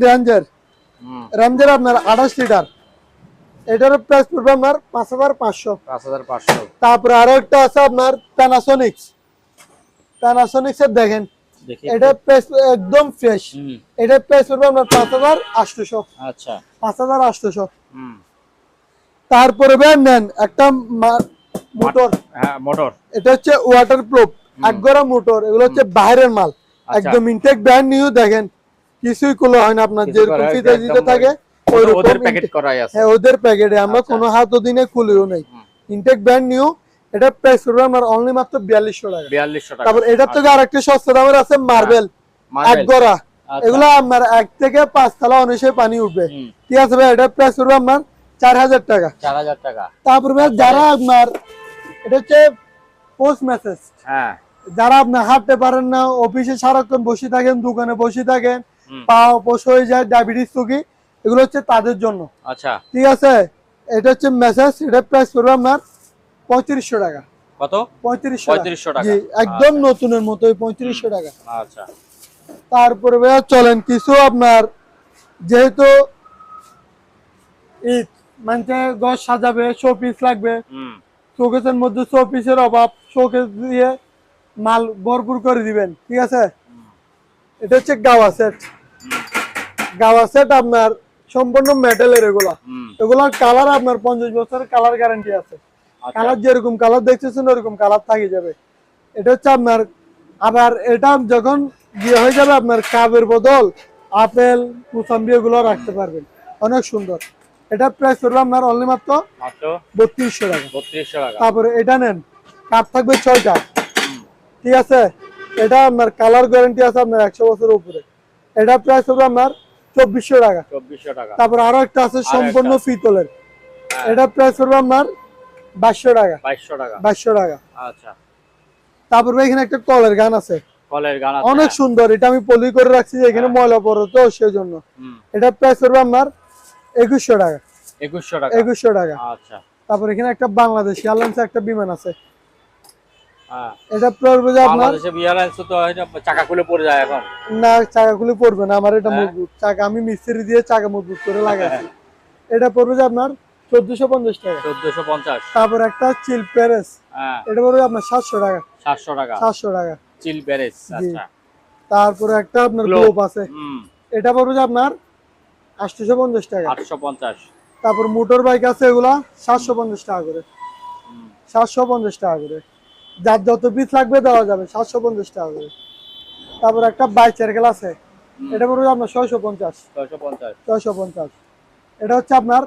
Speaker 1: রেঞ্জার আপনার 28 লিটার, এটার প্রাইস পড়বে আপনার 5500। তারপরে আরো একটা আছে আপনার প্যানাসোনিক্স এর দেখেন, এটা প্রাইস একদম ফ্রেশ, এটা প্রাইস পড়বে আপনার 5800।
Speaker 2: আচ্ছা
Speaker 1: 5800। তারপরে নেন একটা মোটর।
Speaker 2: হ্যাঁ মোটর,
Speaker 1: এটা হচ্ছে ওয়াটারপ্রুফ একগরা মোটর, এগুলো হচ্ছে বাইরের মাল, একদম ইনটেক ব্র্যান্ড নিউ। দেখেন কিছুই কোলো হয় না, আপনার যেরকম ফিতে দিতে থাকে
Speaker 2: ওদের প্যাকেট করাই আছে।
Speaker 1: হ্যাঁ ওদের প্যাকেটে, আমরা কোনো হাতও দিনে খুলিও নাই, ইনটেক ব্র্যান্ড নিউ। এটা প্রাইস পড়বে আমার অনলি মাত্র 4200 টাকা।
Speaker 2: 4200 টাকা।
Speaker 1: তারপর এটার থেকে আরেকটা সস্তা দামের আছে মার্বেল একগরা, এগুলো আপনার 1 থেকে 5 তলা অনেসে পানি উঠবে। ঠিক আছে ভাই, এটা প্রাইস পড়বে আপনার 4000 টাকা।
Speaker 2: 4000 টাকা।
Speaker 1: তারপর ভাই যারা আপনার এটা হচ্ছে পোস্ট মেসেজ, যারা আপনার হাঁটতে পারেন না, অফিসে সারাক্ষণ বসে থাকেন, দোকানে বসে থাকেন, পা অপস হয়ে যায়, ডায়াবেটিস রোগী, এগুলো হচ্ছে তাদের জন্য।
Speaker 2: আচ্ছা
Speaker 1: ঠিক আছে, এটা হচ্ছে মেসেজ, এটা প্রাইস পড়বে আপনার 3500 টাকা।
Speaker 2: কত?
Speaker 1: 3500
Speaker 2: টাকা।
Speaker 1: জি, একদম নতুনের মতো 3500 টাকা।
Speaker 2: আচ্ছা
Speaker 1: তারপরে ভাইয়া চলেন কিছু আপনার, যেহেতু ঈদ মানে ঘর সাজাবে, শো পিস লাগবে, শোকেসের মধ্যে শো পিসের অভাব, শোকেস দিয়ে মাল ভরপুর করে দিবেন। ঠিক আছে, এটা হচ্ছে গাওয়া সেট আপনার সম্পূর্ণ মেটালের, এগুলার কালার আপনার 50 বছরের কালার গ্যারান্টি আছে। কালার যেরকম কালার দেখতেছেন ওরকম কালার থাকি যাবে। এটা হচ্ছে আপনার, আবার এটা যখন ইয়ে হয়ে যাবে আপনার কাপের বদল আপেল মুসাম্বি এগুলো রাখতে পারবেন, অনেক সুন্দর। এটা প্রাইস করবে আপনার অনলি মাত্র 3200 টাকা।
Speaker 2: 3200 টাকা।
Speaker 1: তারপরে এটা নেন, কাপ থাকবে 6টা। ঠিক আছে, এটা আপনার কালার গ্যারান্টি আছে আপনার 100 বছরের উপরে। এটা প্রাইস হবে আপনার 2400 টাকা।
Speaker 2: 2400 টাকা।
Speaker 1: তারপর আরো একটা আছে সম্পূর্ণ পিতলের, এটা প্রাইস হবে আপনার 2200 টাকা। 2200 টাকা।
Speaker 2: আচ্ছা,
Speaker 1: তারপর এখানে একটা কলের গান আছে, অনেক সুন্দর, এটা আমি পলি করে রাখছি, এখানে ময়লা পড়ে তো সেজন্য। এটা প্রাইস হবে আপনার 2100 টাকা। 2100 টাকা।
Speaker 2: আচ্ছা,
Speaker 1: তারপর এখানে একটা বাংলাদেশি এয়ারলাইন্স একটা বিমান আছে, এটা পড়বে যে আপনার
Speaker 2: বাংলাদেশে এয়ারলাইন্স তো চাকা খুলে পড়ে যায় এখন।
Speaker 1: না, চাকা খুলে পড়বে না, আমার এটা মজবুত চাকা, আমি মিস্ত্রি দিয়ে চাকা মজবুত করে লাগাইছি। এটা পড়বে যে আপনার 1450 টাকা।
Speaker 2: 1450।
Speaker 1: তারপর একটা চিল প্যারেস, এটা পড়বে আপনার 700 টাকা। 700 টাকা
Speaker 2: চিল প্যারেস। আচ্ছা,
Speaker 1: তারপরে একটা আপনার গ্লোব আছে, এটা পড়বে যে আপনার 850 টাকা।
Speaker 2: 850।
Speaker 1: তারপর মোটর বাইক আছে, এগুলা 750 টাকা করে। 750 টাকা করে, যার যত পিস লাগবে দেওয়া যাবে, 750 টাকা করে। তারপর একটা বাইসাইকেল আছে, এটা পড়বে আপনার 650। এটা হচ্ছে আপনার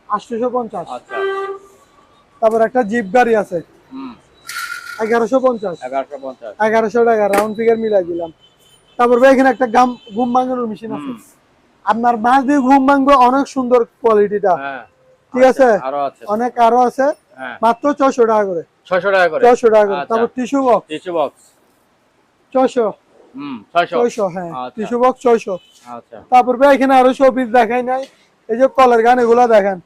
Speaker 1: 850।
Speaker 2: আচ্ছা,
Speaker 1: তারপর একটা জিপ গাড়ি আছে, 1150 টাকা, রাউন্ড ফিগার মিলাই দিলাম। তারপর এখানে একটা ঘুম ভাঙানোর মেশিন আছে, আপনার মাছ দিয়ে ঘুম ভাঙবে, অনেক সুন্দর কোয়ালিটিটা। ঠিক আছে, অনেক আরো আছে, মাত্র 600 টাকা করে। 600 টাকা করে। তারপর টিস্যু বক্স 600। হ্যাঁ, টিস্যু বক্স 600।
Speaker 2: আচ্ছা,
Speaker 1: তারপর এখানে আরো শোপিস দেখাই নাই, এই যে কলার গান এগুলা দেখেন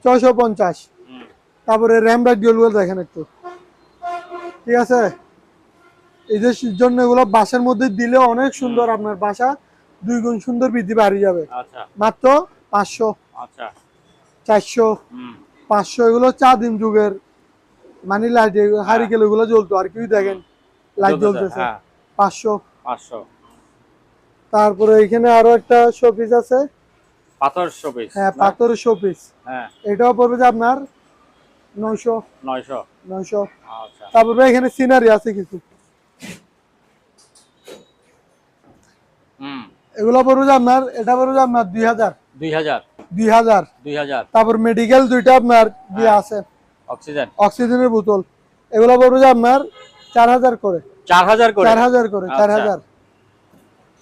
Speaker 1: 650। তারপরে র্যাম রাডিওল গুলো দেখেন একটু। ঠিক আছে, এই যে জন্য এগুলো বাসার মধ্যে দিলে অনেক সুন্দর, আপনার বাসা 2 গুণ সুন্দর বৃদ্ধি বাড়িয়ে যাবে। মাত্র 500।
Speaker 2: আচ্ছা,
Speaker 1: 400 500 এগুলো হচ্ছে আদিম যুগের মানে লাইট হারিকেল এগুলো জ্বলতো আর কি দেখেন লাইট জ্বলতেছে 500
Speaker 2: 500।
Speaker 1: তারপরে এখানে আরো একটা শোপিস আছে
Speaker 2: পাথর শোপিস,
Speaker 1: হ্যাঁ পাথরের শোপিস,
Speaker 2: হ্যাঁ
Speaker 1: এটাও পড়বে যে আপনার 900
Speaker 2: 900। আচ্ছা,
Speaker 1: তারপরে এখানে সিনারি আছে কিছু, এগুলো পড়বে যে আপনার, এটা পড়বে যে আপনার 2000 2000। তারপর মেডিকেল দুইটা আপনার দিয়ে আছে অক্সিজেনের বোতল, এগুলো পড়বে যে আপনার 4000 করে
Speaker 2: 4000 করে
Speaker 1: 4000 করে 4000।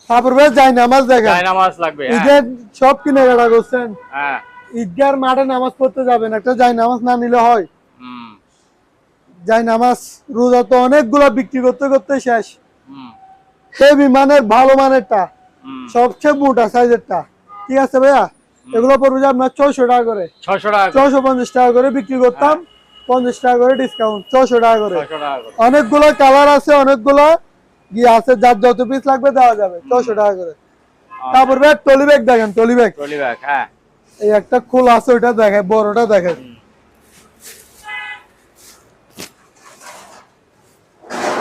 Speaker 1: তারপর ভাই যাই নামাজ দেখেন,
Speaker 2: যাই নামাজ লাগবে,
Speaker 1: ঈদের সব কেনাকাটা করছেন, হ্যাঁ ঈদগার মাঠে নামাজ পড়তে যাবেন, একটা যাই নামাজ না নিলে হয়? যাই নামাজ রোজা তো অনেকগুলো বিক্রি করতে করতে শেষ, হেভি মানের ভালো মানেরটা সবচেয়ে মোটা সাইজেরটা, ঠিক আছে ভাইয়া, এগুলো পড়বে যে আপনার 600 টাকা করে, 650 টাকা করে বিক্রি করতাম, 50 টাকা করে ডিসকাউন্ট, 600 টাকা করে। অনেকগুলো কালার আছে, অনেকগুলো ইয়ে আছে, যার যত পিস লাগবে দেওয়া যাবে 600 টাকা করে। তারপর ভাই টলি ব্যাগ দেখেন, টলি ব্যাগ,
Speaker 2: হ্যাঁ
Speaker 1: এই একটা খোলা আছে ওটা দেখেন, বড়টা দেখেন,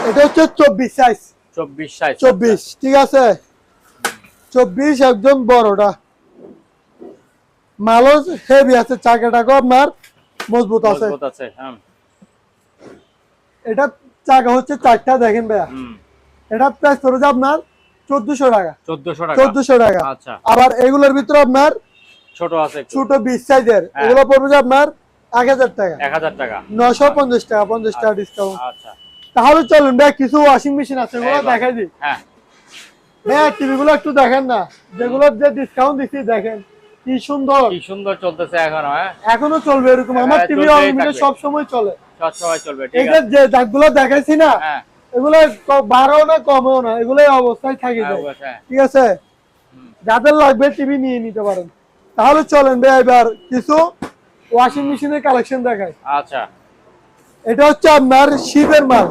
Speaker 1: এটা হচ্ছে 24 সাইজ, 24 ঠিক আছে, 24 একদম বড়টা, মালও হেভি আছে, চাকাটাও আপনার মজবুত আছে, এটা চাকা হচ্ছে 4টা দেখেন ভাইয়া, এটা প্রাইস পড়বে আপনার 1400 টাকা, 1400 টাকা।
Speaker 2: আচ্ছা,
Speaker 1: আবার এগুলোর ভিতরে আপনার
Speaker 2: ছোট আছে,
Speaker 1: ছোট 20 সাইজের, এগুলো পড়বে যে আপনার 1000 টাকা, 950 টাকা, 50 টাকা ডিসকাউন্ট।
Speaker 2: আচ্ছা,
Speaker 1: তাহলে চলুন ভাই কিছু ওয়াশিং মেশিন আছে ওগুলো দেখাই দিই।
Speaker 2: হ্যাঁ
Speaker 1: ভাই টিভি গুলো একটু দেখেন না, যেগুলো যে ডিসকাউন্ট দিচ্ছি দেখেন কি সুন্দর,
Speaker 2: কি সুন্দর চলতেছে এখনো,
Speaker 1: এখনো চলবে এরকম, আমার টিভি অনলিমিটেড সব সময় চলে,
Speaker 2: সব সময় চলবে, ঠিক
Speaker 1: আছে। যে দাগগুলো দেখাইছি না, এগুলো বাড়াও না কমেও না, এগুলো অবস্থায় থাকে যায়, ঠিক আছে, যাদের লাগবে টিভি নিয়ে নিতে পারেন। তাহলে চলেন ভাই এবার কিছু ওয়াশিং মেশিনের কালেকশন দেখাই।
Speaker 2: আচ্ছা,
Speaker 1: এটা হচ্ছে আপনার শিপের মাল,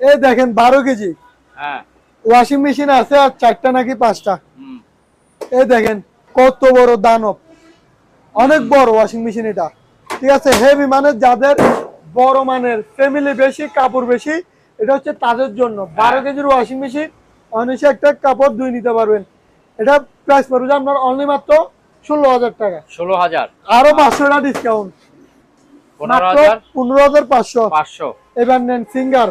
Speaker 1: এই দেখেন 12 কেজি ওয়াশিং মেশিন আছে, আর 4টা নাকি 5টা, এই দেখেন কত বড় দানব, অনেক বড় ওয়াশিং মেশিন এটা, ঠিক আছে, হেভি মানের, যাদের বড় মানের ফ্যামিলি বেশি, কাপড় বেশি, এটা হচ্ছে তাদের জন্য। 12 কেজির ওয়াশিং মেশিন অনায়াসে একটা কাপড় ধুয়ে নিতে পারবেন। এটা প্রাইস পড়বে আপনার অনলি মাত্র 16000 টাকা,
Speaker 2: 16000,
Speaker 1: আরো 500 টাকা ডিসকাউন্ট, 15500। এবার নেন সিঙ্গার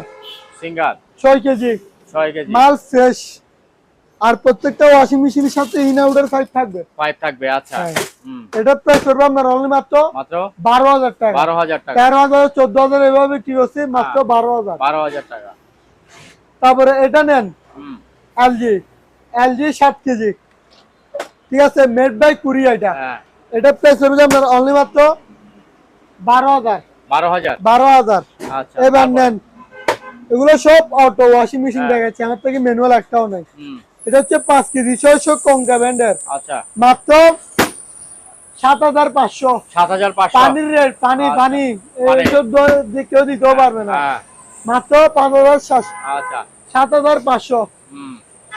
Speaker 1: 6 কেজি মাল ফ্রেশ, আর প্রত্যেকটা ওয়াশিং মেশিনের সাথে ইনআউটার পাইপ থাকবে,
Speaker 2: আচ্ছা,
Speaker 1: এটা প্রাইস পড়বে আপনার অনলি মাত্র 12000 টাকা, 13000 14000 এভাবে বিক্রি হচ্ছে, মাত্র 12000 টাকা। তারপরে এটা নেন এলজি 7 কেজি, ঠিক আছে, মেড বাই কুরিয়া, এটা প্রাইস পড়বে আপনার অনলি মাত্র 12000।
Speaker 2: আচ্ছা,
Speaker 1: এবার নেন, এগুলো সব অটো ওয়াশিং মেশিন দেখাচ্ছি, আমার থেকে ম্যানুয়াল একটাও নাই। এটা হচ্ছে 5 কেজি 600 কঙ্কা ব্র্যান্ডের, আচ্ছা, মাত্র 7500। পানির রেট, পানি কেউ দিতেও পারবে না, মাত্র 5700। আচ্ছা, 7500।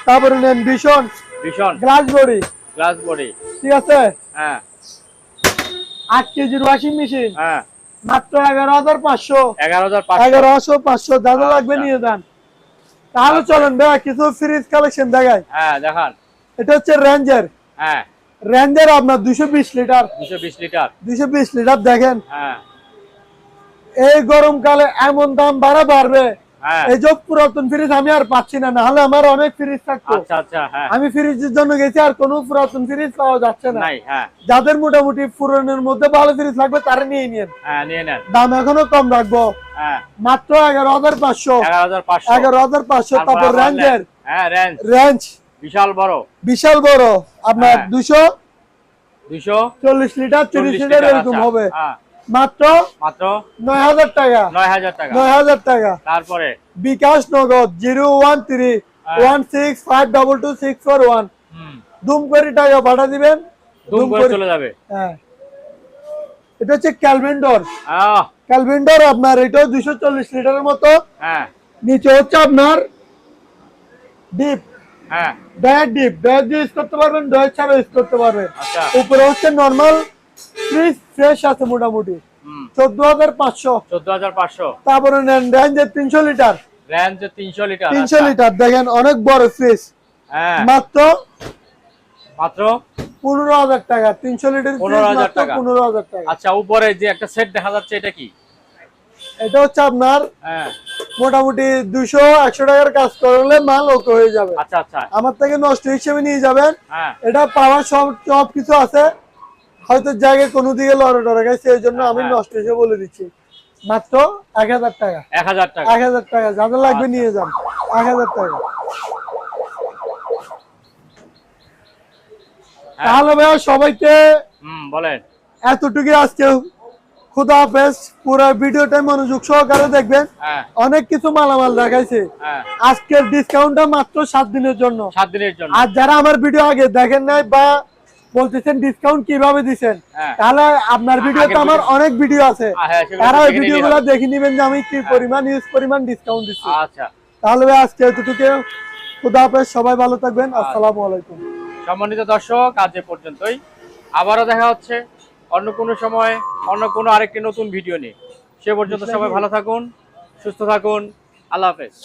Speaker 1: তারপরে নেন ভীষণ গ্লাস বডি, ঠিক আছে, 8 কেজির ওয়াশিং মেশিন, মাত্র 11500। দাদা লাগবে নিয়ে যান। তাহলে চলেন ভাই কিছু ফ্রিজ কালেকশন দেখাই।
Speaker 2: দেখান।
Speaker 1: এটা হচ্ছে রেঞ্জার আপনার 220 লিটার দেখেন, এই গরমকালে এমন দাম বাড়বে, এই যে পুরাতন ফ্রিজ আমি আর পাচ্ছি না, নাহলে আমার অনেক ফ্রিজ থাকতো। আমি ফ্রিজের জন্য গেছি, আর কোনো পুরাতন ফ্রিজ পাওয়া যাচ্ছে না। যাদের মোটামুটি পুরানোর মধ্যে ভালো ফ্রিজ লাগবে তারা নিয়ে নেন, দাম এখনো কম রাখবো, মাত্র 11500। 11500। তারপর রেঞ্জ বিশাল বড় আপনার 240 লিটার 30 লিটার এরকম হবে, মাত্র 9000 টাকা। 9000 টাকা।
Speaker 2: তারপরে
Speaker 1: বিকাশ নগদ 01316522641, দুম করে টাকা পাঠা দিবেন,
Speaker 2: দুম করে চলে যাবে।
Speaker 1: হ্যাঁ, এটা হচ্ছে ক্যালভেন্ডর আপনার, এটাও 240 লিটারের মতো, নিচে হচ্ছে আপনার ডিপ, ডয়ার দিয়ে ইউজ করতে পারবেন, ডয়ার ছাড়া ইউজ করতে পারবেন। উপরে হচ্ছে নরমাল ফ্রিজ ফ্রেশ আছে মোটামুটি 14,500।
Speaker 2: 14,500।
Speaker 1: তারপরে নেন রেঞ্জের 300 লিটার।
Speaker 2: রেঞ্জের 300 লিটার।
Speaker 1: 300 লিটার দেখেন অনেক বড় ফ্রিজ।
Speaker 2: হ্যাঁ
Speaker 1: মাত্র
Speaker 2: মাত্র
Speaker 1: 15,000 টাকা। 300 লিটার
Speaker 2: 15,000 টাকা।
Speaker 1: 15,000 টাকা।
Speaker 2: আচ্ছা উপরে যে একটা সেট দেখা যাচ্ছে এটা কি?
Speaker 1: এটা হচ্ছে আপনার
Speaker 2: হ্যাঁ
Speaker 1: মোটামুটি 200-100 টাকার কাজ করলে মাল ওকে হয়ে যাবে।
Speaker 2: আচ্ছা আচ্ছা
Speaker 1: আমার থেকে নষ্ট হিসেবে নিয়ে যাবেন।
Speaker 2: হ্যাঁ
Speaker 1: এটা পাওয়ার সব কিছু আছে, হয়তো জায়গায় কোনো দিকে লড়ে টরে গেছে, এই জন্য আমি নষ্ট হিসেবে বলে দিচ্ছি। মাত্র 1,000 টাকা।
Speaker 2: 1,000 টাকা।
Speaker 1: 1,000 টাকা যাদের লাগবে নিয়ে যান। 1,000 টাকা। তাহলে ভাইয়া সবাইকে
Speaker 2: বলেন
Speaker 1: এতটুকু আজকে। খুদা হাফেজ। পুরো ভিডিওটা মনোযোগ সহকারে দেখবেন। অনেক কিছু মালামাল দেখাইছে। আজকের ডিসকাউন্টটা মাত্র 7 দিনের জন্য।
Speaker 2: 7 দিনের জন্য।
Speaker 1: আর যারা আমার ভিডিও আগে দেখেন নাই বা বলতেছেন ডিসকাউন্ট কিভাবে দিবেন, তাহলে আপনার ভিডিওতে আমার অনেক ভিডিও আছে, তারা ওই ভিডিওগুলো দেখে নেবেন যে আমি কি পরিমাণ ডিসকাউন্ট দিচ্ছি।
Speaker 2: আচ্ছা
Speaker 1: তাহলে আজকে এতটুকু। খুদা হাফেজ, সবাই ভালো থাকবেন। আসসালামু আলাইকুম।
Speaker 2: সম্মানিত দর্শক, আজ এ পর্যন্তই। আবারও দেখা হচ্ছে অন্য কোনো সময় অন্য কোনো আরেকটি নতুন ভিডিও নিয়ে। সে পর্যন্ত সবাই ভালো থাকুন, সুস্থ থাকুন। আল্লাহ হাফেজ।